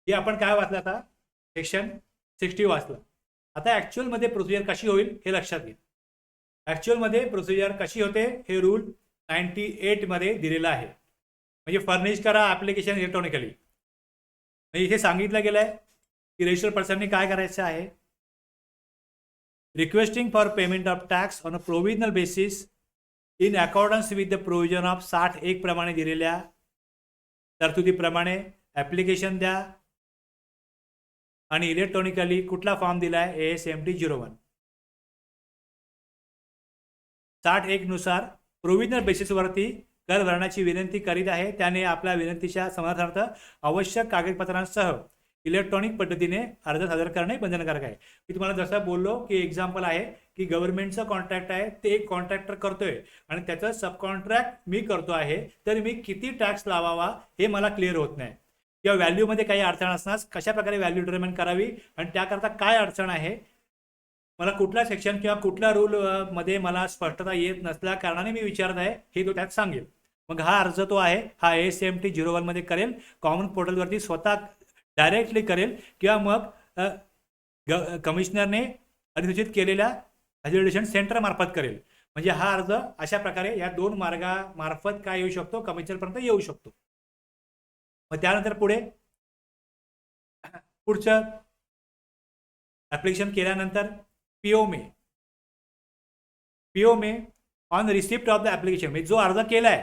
[SPEAKER 1] हे आपण काय वाचलं आता, सेक्शन 60 वाचलं. आता ॲक्च्युअलमध्ये प्रोसिजर कशी होईल हे लक्षात घ्या. ॲक्च्युअलमध्ये प्रोसिजर कशी होते हे रूल 98 मध्ये दिलेलं आहे. म्हणजे फर्निश करा ॲप्लिकेशन इलेक्ट्रॉनिकली. म्हणजे इथे सांगितलं गेलं आहे की रजिस्टर्ड पर्सनने काय करायचं आहे, requesting for payment of tax on a provisional basis in accordance with the provision of 60(1) प्रमाणे दिलेल्या तरतुदीप्रमाणे ॲप्लिकेशन द्या आणि इलेक्ट्रॉनिकली कुठला फॉर्म दिला आहे, ASMT 01. 60(1) नुसार प्रोव्हिजनल बेसिसवरती कर भरण्याची विनंती करीत आहे. त्याने आपल्या विनंतीच्या समाधानार्थ आवश्यक कागदपत्रांसह इलेक्ट्रॉनिक पद्धतीने अर्ज सादर करणे बंधनकारक आहे. मी तुम्हाला जसं बोललो की एक्झाम्पल आहे की गव्हर्नमेंटचं कॉन्ट्रॅक्ट आहे, ते एक कॉन्ट्रॅक्टर करतोय आणि त्याचं सब कॉन्ट्रॅक्ट मी करतो आहे, तर मी किती टॅक्स लावावा हे मला क्लिअर होत नाही, किंवा व्हॅल्यूमध्ये काही अडचण असण्यास कशा प्रकारे व्हॅल्यू डिटरमाइन करावी आणि त्याकरता काय अडचण आहे, मला कुठला सेक्शन किंवा कुठल्या रूल मध्ये मला स्पष्टता येत नसल्या कारणाने मी विचारत आहे, हे तो त्यात सांगेल. मग हा अर्ज तो आहे हा ASMT 01 मध्ये करेल, कॉमन पोर्टलवरती स्वतः डायरेक्टली करेल किंवा मग कमिशनरने अधिसूचित केलेल्या फॅसिलिटेशन सेंटर मार्फत करेल. म्हणजे हा अर्ज अशा प्रकारे या दोन मार्गामार्फत काय येऊ शकतो, कमिशनरपर्यंत येऊ शकतो. मग त्यानंतर पुढचं ॲप्लिकेशन केल्यानंतर PO may on receipt of the application, म्हणजे जो अर्ज केला आहे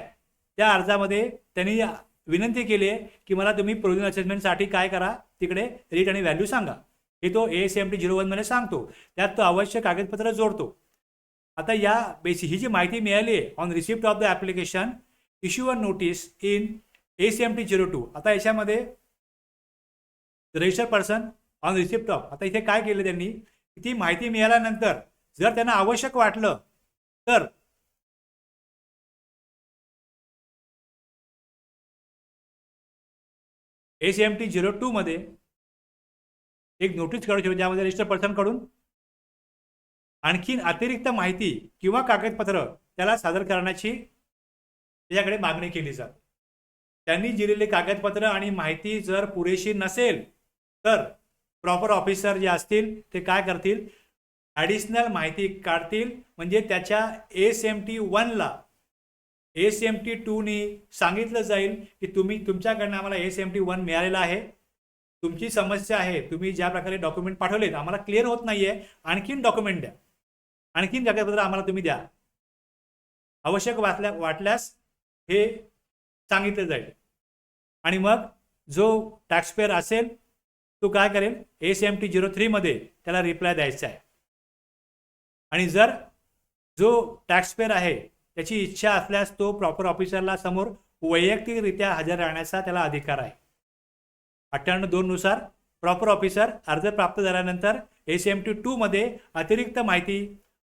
[SPEAKER 1] त्या अर्जामध्ये त्यांनी विनंती केली आहे की मला तुम्ही प्रोव्हिजनल असेसमेंटसाठी काय करा, तिकडे रेट आणि व्हॅल्यू सांगा. हे तो ASMT 01 मध्ये सांगतो. त्यात तो आवश्यक कागदपत्र जोडतो. आता या ही जी माहिती मिळाली आहे on receipt of the application issue a notice in ASMT 02. आता याच्यामध्ये register person on receipt of, आता इथे काय केलं त्यांनी, ती माहिती मिळाल्यानंतर जर त्यांना आवश्यक वाटलं तर ASMT 02 मध्ये एक नोटीस काढू शकतो, ज्यामध्ये रजिस्टर पर्सन कडून आणखीन अतिरिक्त माहिती किंवा कागदपत्र त्याला सादर करण्याची त्याच्याकडे मागणी केली जाते. त्यांनी दिलेले कागदपत्र आणि माहिती जर पुरेशी नसेल तर प्रॉपर ऑफिसर जे असतील ते काय करतील, ॲडिशनल माहिती काढतील. म्हणजे त्याच्या ASMT 1 ला ASMT 2 नी सांगितलं जाईल की तुमच्याकडनं आम्हाला ASMT 1 मिळालेला आहे, तुमची समस्या आहे, तुम्ही ज्या प्रकारे डॉक्युमेंट पाठवलेत आम्हाला क्लिअर होत नाहीये, आणखीन डॉक्युमेंट द्या, आणखीन कागदपत्र आम्हाला तुम्ही द्या. आवश्यक वाटल्यास हे सांगितलं जाईल. आणि मग जो टॅक्सपेअर असेल तो काय करेल, ASMT 03 मध्ये त्याला रिप्लाय द्यायचा आहे. आणि जर जो टॅक्सपेअर आहे त्याची इच्छा असल्यास तो प्रॉपर ऑफिसरला समोर वैयक्तिकरित्या हजर राहण्याचा त्याला अधिकार आहे. 98(2) नुसार प्रॉपर ऑफिसर अर्ज प्राप्त झाल्यानंतर ASMT 2 मध्ये अतिरिक्त माहिती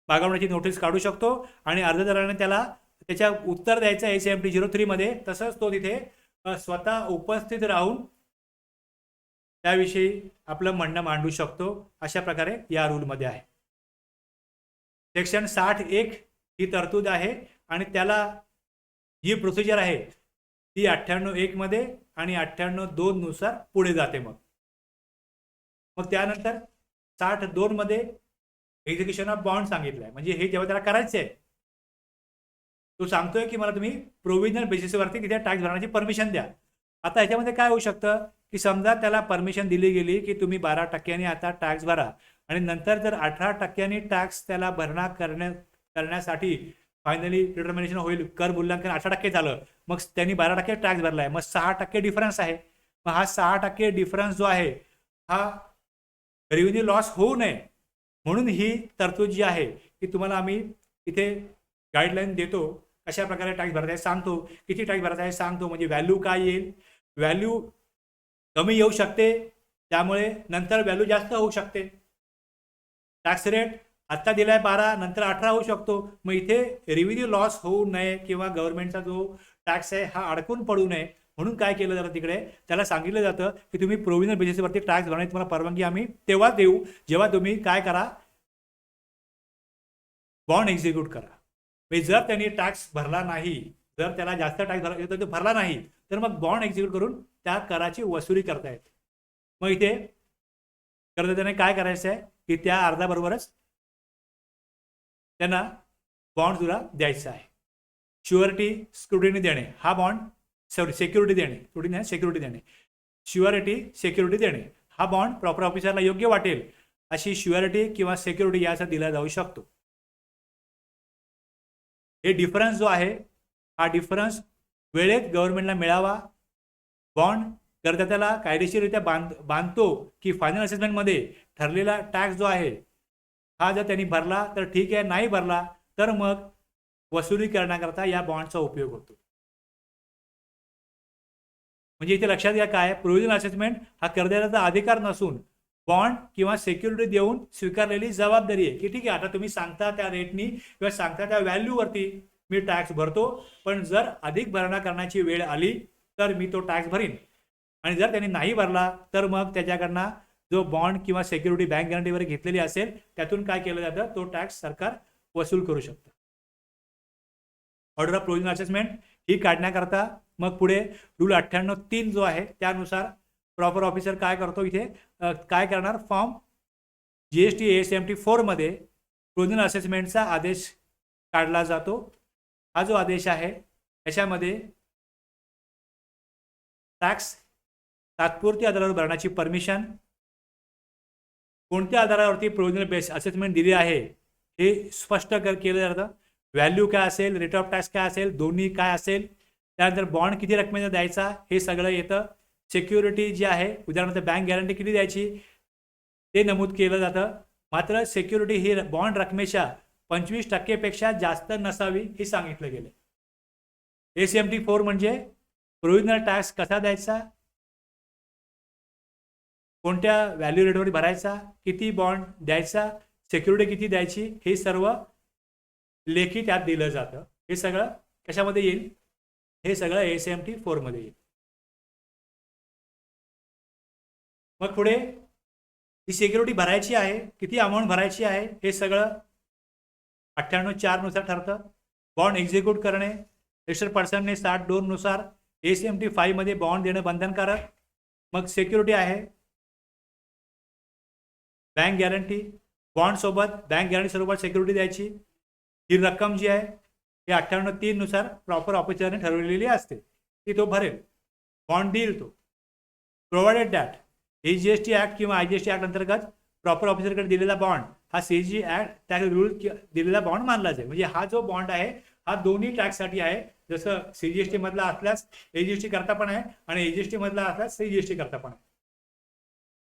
[SPEAKER 1] मागवण्याची नोटीस काढू शकतो आणि अर्जदाराने त्याला त्याच्या उत्तर द्यायचं ASMT 03 मध्ये. तसंच तो तिथे स्वतः उपस्थित राहून त्याविषयी आपलं म्हणणं मांडू शकतो. अशा प्रकारे या रूलमध्ये आहे. सेक्शन 60(1) ही तरतूद आहे आणि त्याला जी प्रोसिजर आहे ती 98(1) मध्ये आणि 98(2) नुसार पुढे जाते. मग त्यानंतर 60(2) मध्ये एक्झिक्युशन ऑफ बॉन्ड सांगितलंय. म्हणजे हे जेव्हा त्याला करायचं आहे तो सांगतोय की मला तुम्ही प्रोव्हिजनल बेसिसवरती तिथे टॅक्स भरण्याची परमिशन द्या. आता ह्याच्यामध्ये काय होऊ शकतं की समजा त्याला परमिशन दिली गेली की तुम्ही 12% आता टॅक्स भरा आणि नंतर जर 18% टॅक्स त्याला भरणा करण्यासाठी फायनली डिटर्मिनेशन होईल, कर मूल्यांकन 18% झालं, मग त्यांनी 12% टॅक्स भरलाय, मग 6% डिफरन्स आहे. मग हा 6% डिफरन्स जो आहे हा रेव्हेन्यू लॉस होऊ नये म्हणून ही तरतूद जी आहे की तुम्हाला आम्ही इथे गाईडलाईन देतो, कशा प्रकारे टॅक्स भरायचा आहे सांगतो, किती टॅक्स भरायचा आहे सांगतो. म्हणजे व्हॅल्यू काय येईल, व्हॅल्यू कमी येऊ शकते, त्यामुळे नंतर व्हॅल्यू जास्त होऊ शकते. टॅक्स रेट आत्ता दिलाय 12, नंतर 18 होऊ शकतो. मग इथे रेव्हेन्यू लॉस होऊ नये किंवा गव्हर्नमेंटचा जो टॅक्स आहे हा अडकून पडू नये म्हणून काय केलं जातं, तिकडे त्याला सांगितलं जातं की तुम्ही प्रोव्हिजनल बेसिसवरती टॅक्स भरण्याची तुम्हाला परवानगी आम्ही तेव्हा देऊ जेव्हा तुम्ही काय करा, बॉन्ड एक्झिक्यूट करा. म्हणजे जर त्यांनी टॅक्स भरला नाही, जर त्याला जास्त टॅक्स भरला नाही तर मग बॉन्ड एक्झिक्यूट करून त्या कराची वसुली करता येते. मग इथे करदात्याने काय करायचं आहे की त्या अर्जाबरोबरच त्यांना बॉन्ड तुला द्यायचा आहे. शुअरिटी सिक्युरिटीने देणे, हा बॉन्ड सिक्युरिटी देणे, सिक्युरिटी देणे, शुअरिटी सिक्युरिटी देणे, हा बॉन्ड प्रॉपर ऑफिसरला योग्य वाटेल अशी शुअरिटी किंवा सिक्युरिटी याचा दिला जाऊ शकतो. हे डिफरन्स जो आहे हा डिफरन्स वेळेत गव्हर्नमेंटला मिळावा. बॉन्ड करदात्याला कायदेशीररित्या बांधतो की फायनल असेसमेंटमध्ये ठरलेला टॅक्स जो आहे हा जर त्यांनी भरला तर ठीक आहे, नाही भरला तर मग वसुली करण्याकरता या बॉन्डचा उपयोग होतो. म्हणजे इथे लक्षात घ्या काय, प्रोव्हिजनल असेसमेंट हा करदात्याचा अधिकार नसून बॉन्ड किंवा सिक्युरिटी देऊन स्वीकारलेली जबाबदारी आहे की ठीक आहे आता तुम्ही सांगता त्या रेटनी किंवा सांगता त्या व्हॅल्यूवरती मी टॅक्स भरतो, पण जर अधिक भरणा करण्याची वेळ आली तर मी तो टॅक्स भरीन. आणि जर त्यांनी नाही भरला तर मग त्याच्याकडनं जो बॉन्ड किंवा सिक्युरिटी बँक गॅरंटी वगैरे घेतलेली असेल त्यातून काय केलं जातं, तो टॅक्स सरकार वसूल करू शकतं. ऑर्डर ऑफ प्रोव्हिजनल असेसमेंट ही काढण्याकरता मग पुढे रूल 98(3) जो आहे त्यानुसार प्रॉपर ऑफिसर काय करतो, इथे काय करणार, फॉर्म GST ASMT 4 मध्ये प्रोव्हिजनल असेसमेंटचा आदेश काढला जातो. हा जो आदेश आहे याच्यामध्ये टॅक्स तात्पुरती आधारावर भरण्याची परमिशन, कोणत्या आधारावरती प्रोव्हिजनल बेस असेसमेंट दिली आहे हे स्पष्ट केलं जातं. व्हॅल्यू काय असेल, रेट ऑफ टॅक्स काय असेल, दोन्ही काय असेल, त्यानंतर बॉन्ड किती रकमेचा द्यायचा हे सगळं येतं. सिक्युरिटी जी आहे, उदाहरणार्थ बँक गॅरंटी किती द्यायची ते नमूद केलं जातं. मात्र सिक्युरिटी ही बॉन्ड रकमेच्या 25% जास्त नसावी हे सांगितलं गेलं. ACMT 4 म्हणजे प्रोव्हिजनल टॅक्स कसा द्यायचा, कोणत्या व्हॅल्यू रेटवर भरायचा, किती बॉन्ड द्यायचा, सिक्युरिटी किती द्यायची, हे सर्व लेखी त्यात दिलं जातं. हे सगळं कशामध्ये येईल, हे सगळं ACMT 4 मध्ये येईल. मग पुढे ही सिक्युरिटी भरायची आहे, किती अमाऊंट भरायची आहे हे सगळं 98(4) नुसार ठरतं. बॉन्ड एक्झिक्यूट करणे रजिस्टर्ड पर्सनने 62 नुसार ACMT 5 मध्ये बॉन्ड देणं बंधनकारक. मग सिक्युरिटी आहे, बँक गॅरंटी, बॉन्ड सोबत बँक गॅरंटी सोबत सिक्युरिटी द्यायची. ही रक्कम जी आहे ही 98(3) नुसार प्रॉपर ऑफिसरने ठरवलेली असते, ती तो भरेल, बॉन्ड देईल तो. प्रोव्हाइडेड दॅट GST ऍक्ट किंवा IGST ऍक्ट अंतर्गत प्रॉपर ऑफिसरकडे दिलेला बॉन्ड हा CG ऍक्ट त्या रूल दिलेला बॉन्ड मानला जाईल. म्हणजे हा जो बॉन्ड आहे हा दोन्ही टॅक्ससाठी आहे. जसं CGST मधला असल्यास AGST करता पण आहे आणि AGST मधला असल्यास CGST करता पण आहे.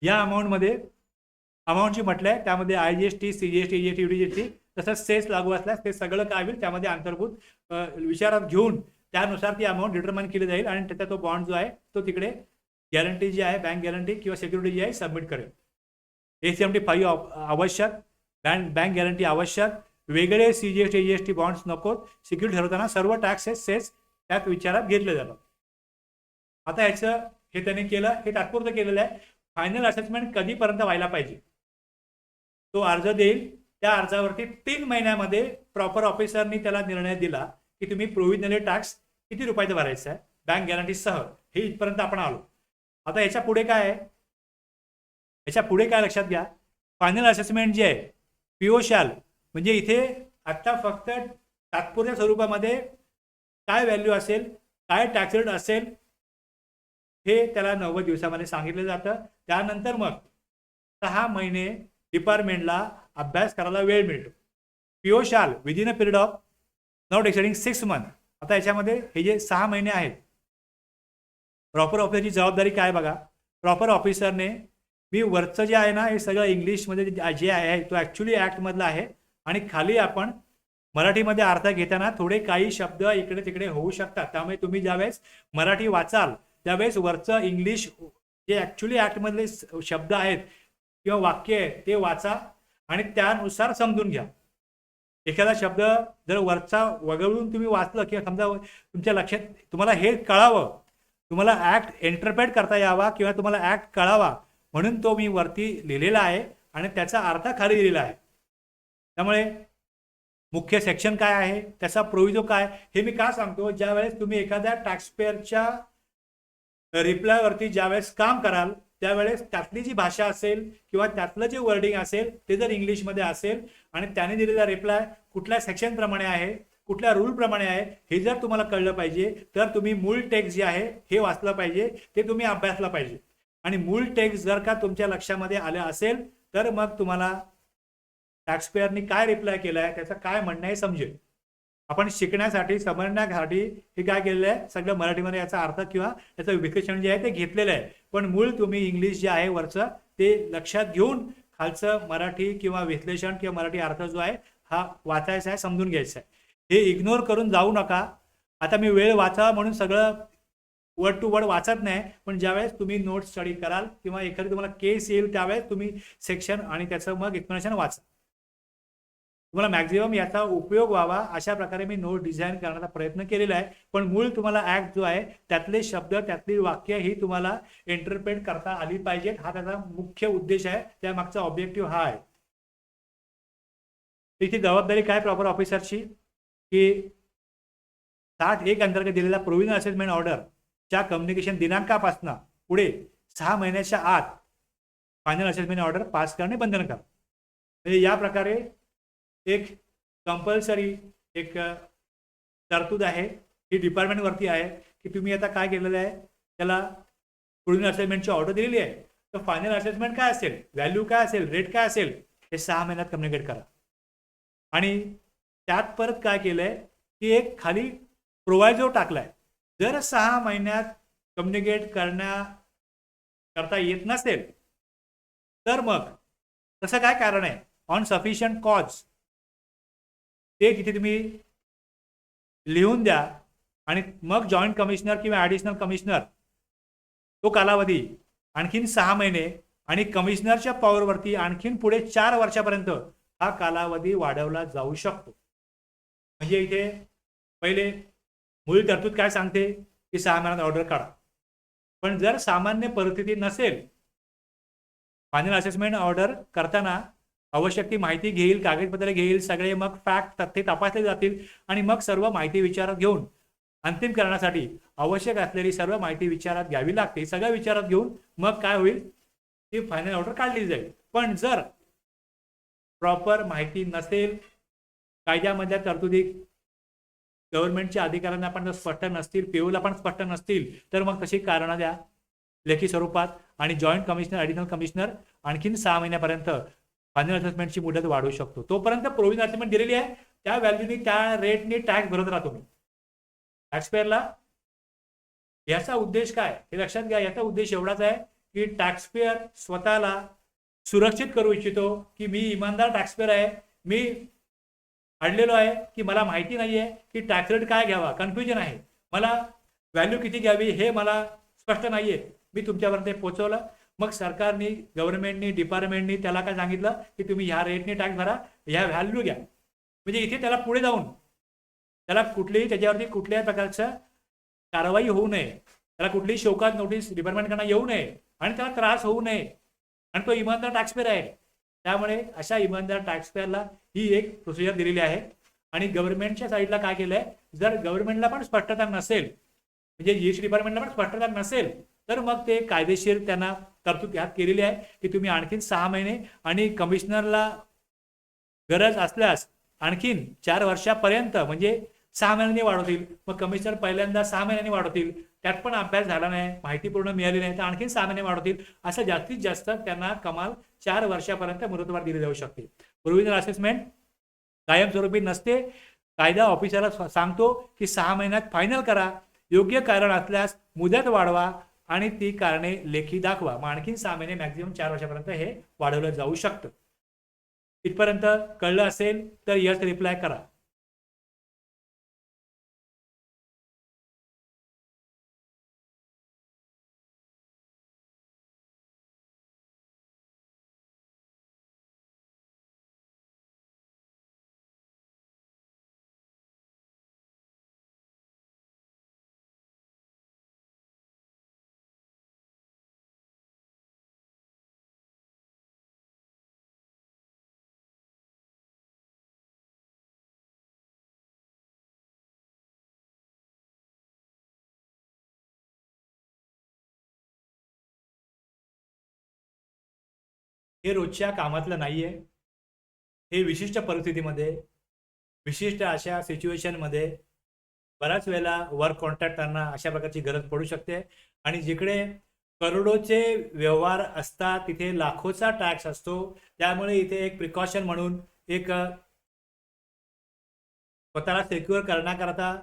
[SPEAKER 1] या अमाऊंटमध्ये अमाऊंटची म्हटलंय त्यामध्ये IGST, CGST, EGST, UDGST तसंच सेस लागू असल्यास ते सगळं काय होईल त्यामध्ये अंतर्भूत विचारात घेऊन त्यानुसार ती अमाऊंट डिटरमाइन केली जाईल आणि त्याचा तो बॉन्ड जो आहे तो तिकडे गॅरंटी जी आहे, बँक गॅरंटी किंवा सिक्युरिटी जी आहे सबमिट करेल. ACMT 5 आवश्यक, बँक गॅरंटी आवश्यक, वेगळे CGST EGST बॉन्ड्स नकोत. सिक्युरिटी ठरवताना सर्व टॅक्सेस सेस त्यात विचारात घेतले जातात. आता ह्याचं हे त्यांनी केलं, हे तात्पुरतं केलेलं आहे. फायनल असेसमेंट कधीपर्यंत व्हायला पाहिजे, तो अर्ज देईल. त्या अर्जावरती 3 महिन्यामध्ये प्रॉपर ऑफिसरनी त्याला निर्णय दिला की तुम्ही प्रोव्हिजनली टॅक्स किती रुपयाचा भरायचा आहे बँक गॅरंटीसह. हे इथपर्यंत आपण आलो. आता याच्या पुढे काय आहे, याच्या पुढे काय लक्षात घ्या. फायनल असेसमेंट जे आहे PO शॅल म्हणजे इथे आता फक्त तात्पुरत्या स्वरूपामध्ये काय व्हॅल्यू असेल, काय टॅक्स रेट असेल हे त्याला 90 दिवसामध्ये सांगितलं जातं. त्यानंतर मग 6 महिने डिपार्टमेंटला अभ्यास करायला वेळ मिळतो. PO shall within a period of not exceeding 6 month. आता याच्यामध्ये हे जे 6 महिने आहेत, प्रॉपर ऑफिसरची जबाबदारी काय बघा. प्रॉपर ऑफिसरने मी वरचं जे आहे ना हे सगळं इंग्लिशमध्ये जे आहे तो ॲक्च्युली ॲक्टमधला आहे आणि खाली आपण मराठीमध्ये अर्थ घेताना थोडे काही शब्द इकडे तिकडे होऊ शकतात. त्यामुळे तुम्ही ज्यावेळेस मराठी वाचाल त्यावेळेस वरचं इंग्लिश जे ॲक्च्युली ॲक्टमधले शब्द आहेत किंवा वाक्य आहे ते वाचा आणि त्यानुसार समजून घ्या. एखादा शब्द जर वरचा वगळून तुम्ही वाचलं किंवा समजा तुमच्या लक्षात तुम्हाला हे कळावं, तुम्हाला ॲक्ट इंटरप्रेट करता यावा किंवा तुम्हाला ॲक्ट कळावा म्हणून तो मी वरती लिहिलेला आहे आणि त्याचा अर्थ खाली लिहिलेला आहे. त्यामुळे मुख्य सेक्शन काय आहे, त्याचा प्रोविजो काय, हे मी का सांगतो. ज्यावेळेस तुम्ही एखाद्या टॅक्सपेअरच्या रिप्लायवरती ज्यावेळेस काम कराल त्यावेळेस त्यातली जी भाषा असेल किंवा त्यातलं जे वर्डिंग असेल ते जर इंग्लिशमध्ये असेल आणि त्याने दिलेला रिप्लाय कुठल्या सेक्शनप्रमाणे आहे, कुठल्या रूलप्रमाणे आहे हे जर तुम्हाला कळलं पाहिजे तर तुम्ही मूळ टेक्स्ट जे आहे हे वाचलं पाहिजे, ते तुम्ही अभ्यासला पाहिजे. आणि मूळ टेक्स्ट जर का तुमच्या लक्षामध्ये आलं असेल तर मग तुम्हाला टॅक्सपेअरनी काय रिप्लाय केला आहे त्याचं काय म्हणणं आहे समजेल. आपण शिकण्यासाठी समजण्यासाठी हे काय केलेलं आहे सगळं मराठीमध्ये याचा अर्थ किंवा त्याचं विश्लेषण जे आहे ते घेतलेलं आहे. पण मूळ तुम्ही इंग्लिश जे आहे वरचं ते लक्षात घेऊन खालचं मराठी किंवा विश्लेषण किंवा मराठी अर्थ जो आहे हा वाचायचा आहे, समजून घ्यायचा आहे. हे इग्नोर करून जाऊ नका. आता मी वेळ वाचावा म्हणून सगळं वर्ड टू वर्ड वाचत नाही, पण ज्यावेळेस तुम्ही नोट स्टडी कराल किंवा एखादी तुम्हाला केस येईल त्यावेळेस तुम्ही सेक्शन आणि त्याचं मग एक्सप्लेनेशन वाचा. तुम्हाला मॅक्झिमम याचा उपयोग व्हावा अशा प्रकारे मी नोट डिझाईन करण्याचा प्रयत्न केलेला आहे. पण मूळ तुम्हाला ऍक्ट जो आहे त्यातले शब्द त्यातली वाक्य ही तुम्हाला इंटरप्रेट करता आली पाहिजेत. हा त्याचा मुख्य उद्देश आहे, त्यामागचा ऑब्जेक्टिव्ह हा आहे. इथे जबाबदारी काय प्रॉपर ऑफिसरची की 61 अंतर्गत दिलेला प्रोव्हिजनल असेसमेंट ऑर्डरच्या कम्युनिकेशन दिनांकापासून पुढे 6 महिन्याच्या आत फायनल असेसमेंट ऑर्डर पास करणे बंधनकारक. म्हणजे या प्रकारे एक कंपल्सरी एक तरतूद आहे ही डिपार्टमेंटवरती आहे की तुम्ही आता काय केलेलं आहे त्याला प्रोव्हिजनल असेसमेंटची ऑर्डर दिलेली आहे तर फायनल असेसमेंट काय असेल, व्हॅल्यू काय असेल, रेट काय असेल हे 6 महिन्यात कम्युनिकेट करा. आणि त्यात परत काय केलंय की एक खाली प्रोवायझो टाकलाय, जर 6 महिन्यात कम्युनिकेट करता येत नसेल तर मग तसं काय कारण आहे, ऑन सफिशियंट कॉज ते तिथे तुम्ही लिहून द्या आणि मग जॉईंट कमिशनर किंवा ॲडिशनल कमिशनर तो कालावधी आणखीन 6 महिने आणि कमिशनरच्या पॉवरवरती आणखीन पुढे 4 वर्षापर्यंत हा कालावधी वाढवला जाऊ शकतो. म्हणजे इथे पहिले मूळ तरतूद काय सांगते की 6 महिन्यात ऑर्डर काढा, पण जर सामान्य परिस्थिती नसेल, फायनल असेसमेंट ऑर्डर करताना आवश्यक ती माहिती घेईल, कागदपत्रे घेईल, सगळे मग फॅक्ट तथ्य तपासले जातील आणि मग सर्व माहिती विचारात घेऊन अंतिम करण्यासाठी आवश्यक असलेली सर्व माहिती विचारात घ्यावी लागते. सगळं विचारात घेऊन मग काय होईल, ती फायनल ऑर्डर काढली जाईल. पण जर प्रॉपर माहिती नसेल, कायद्यामधल्या तरतुदी गव्हर्नमेंटच्या अधिकाऱ्यांना पण जर स्पष्ट नसतील, पीओला पण स्पष्ट नसतील, तर मग तशी कारणं द्या लेखी स्वरूपात आणि जॉईंट कमिशनर ॲडिशनल कमिशनर आणखीन 6 महिन्यापर्यंत फायनल असेसमेंटची मुदत वाढवू शकतो. तोपर्यंत प्रोव्हिजन असेसमेंट दिलेली आहे, त्या व्हॅल्यूनी त्या रेटनी टॅक्स भरत राहतो मी टॅक्सपेअरला. याचा उद्देश काय हे लक्षात घ्या. याचा उद्देश एवढाच आहे की टॅक्सपेअर स्वतःला सुरक्षित करू इच्छितो की मी इमानदार टॅक्सपेअर आहे, मी अडलेलो आहे की मला माहिती नाही आहे की टॅक्स रेट काय घ्यावा, कन्फ्युजन आहे, मला व्हॅल्यू किती घ्यावी हे मला स्पष्ट नाही आहे, मी तुमच्यापर्यंत ते पोहोचवलं. मग सरकारने, गव्हर्नमेंटनी, डिपार्टमेंटनी त्याला काय सांगितलं की तुम्ही ह्या रेटने टॅक्स भरा, ह्या व्हॅल्यू घ्या. म्हणजे इथे त्याला पुढे जाऊन त्याला कुठलीही त्याच्यावरती कुठल्याही प्रकारचं कारवाई होऊ नये, त्याला कुठलीही शोकात नोटीस डिपार्टमेंटकडनं येऊ नये आणि त्याला त्रास होऊ नये, आणि तो इमानदार टॅक्सपेअर आहे. त्यामुळे अशा इमानदार टॅक्सपेअरला ही एक प्रोसिजर दिलेली आहे. आणि गव्हर्नमेंटच्या साईडला काय केलंय, जर गव्हर्नमेंटला पण स्पष्टता नसेल, म्हणजे जीएसटी डिपार्टमेंटला पण स्पष्टता नसेल, तर मग ते कायदेशीर त्यांना तरतूद यात केलेली आहे की तुम्ही आणखीन 6 महिने आणि कमिशनरला गरज असल्यास आणखीन 4 वर्षापर्यंत म्हणजे 6 महिन्यांनी वाढवतील. मग कमिशनर पहिल्यांदा 6 महिन्यांनी वाढवतील, त्यात पण अभ्यास झाला नाही, माहिती पूर्ण मिळाली नाही, तर आणखीन 6 महिने वाढवतील. असं जास्तीत जास्त त्यांना कमाल 4 वर्षापर्यंत मुदतवाढ दिली जाऊ शकते. प्रोव्हिजनल असेसमेंट कायमस्वरूपी नसते. कायदा ऑफिसरला सांगतो की 6 महिन्यात फायनल करा, योग्य कारण असल्यास मुदत वाढवा आणि ती कारणे लेखी दाखवा. मग आणखीन 6 महिने, मॅक्झिमम 4 वर्षापर्यंत हे वाढवलं जाऊ शकतं. इथपर्यंत कळलं असेल तर यस रिप्लाय करा. हे रोजच्या कामातलं नाहीये. हे विशिष्ट परिस्थितीमध्ये, विशिष्ट अशा सिच्युएशनमध्ये बऱ्याच वेळेला वर्क कॉन्ट्रॅक्टरना अशा प्रकारची गरज पडू शकते. आणि जिकडे करोडोचे व्यवहार असतात तिथे लाखोचा टॅक्स असतो. त्यामुळे इथे एक प्रिकॉशन म्हणून एक स्वतःला सिक्युअर करण्याकरता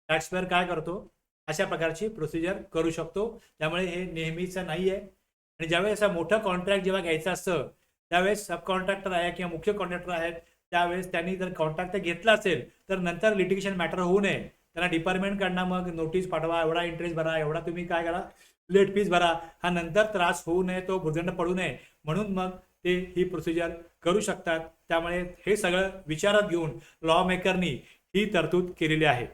[SPEAKER 1] टॅक्सपेअर काय करतो, अशा प्रकारची प्रोसिजर करू शकतो. त्यामुळे हे नेहमीचं नाही आहे. आणि ज्यावेळेस असा मोठं कॉन्ट्रॅक्ट जेव्हा घ्यायचं असतं त्यावेळेस सब कॉन्ट्रॅक्टर आहे किंवा मुख्य कॉन्ट्रॅक्टर आहेत, त्यावेळेस त्यांनी जर कॉन्ट्रॅक्ट घेतला असेल तर नंतर लिटिगेशन मॅटर होऊ नये, त्यांना डिपार्टमेंटकडनं मग नोटीस पाठवा, एवढा इंटरेस्ट भरा, एवढा तुम्ही काय करा लेट फीस भरा, हा नंतर त्रास होऊ नये, तो भुर्दंड पडू नये, म्हणून मग ते ही प्रोसिजर करू शकतात. त्यामुळे हे सगळं विचारात घेऊन लॉ मेकरनी ही तरतूद केलेली आहे.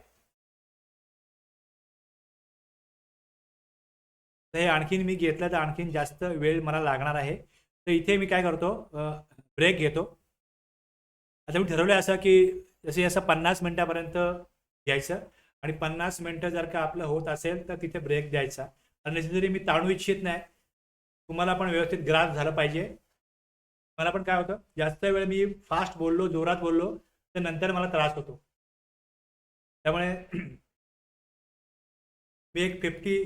[SPEAKER 1] तर हे आणखीन मी घेतलं तर आणखीन जास्त वेळ मला लागणार आहे. तर इथे मी काय करतो, ब्रेक घेतो. आता मी ठरवलं असं की जसे असं 50 मिनिटापर्यंत घ्यायचं आणि 50 मिनिटं जर का आपलं होत असेल तर तिथे ब्रेक द्यायचा. आणि नेसेसरी मी ताणू इच्छित नाही, तुम्हाला पण व्यवस्थित ग्रास झालं पाहिजे. मला पण काय होतं, जास्त वेळ मी फास्ट बोललो, जोरात बोललो तर नंतर मला त्रास होतो. त्यामुळे मी एक 50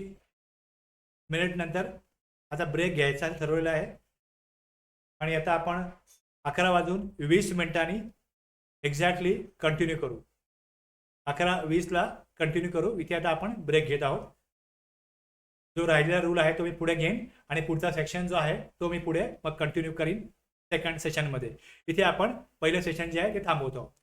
[SPEAKER 1] मिनिट नंतर आता ब्रेक घ्यायचा ठरवलेला आहे. आणि आता आपण 11 वाजून 20 मिनिटांनी एक्झॅक्टली कंटिन्यू करू. 11:20ला कंटिन्यू करू. इथे आता आपण ब्रेक घेत आहोत. जो राहिलेला रूल आहे तो मी पुढे घेईन आणि पुढचा सेक्शन जो आहे तो मी पुढे मग कंटिन्यू करीन सेकंड सेशनमध्ये. इथे आपण पहिलं सेशन जे आहे ते थांबवतो.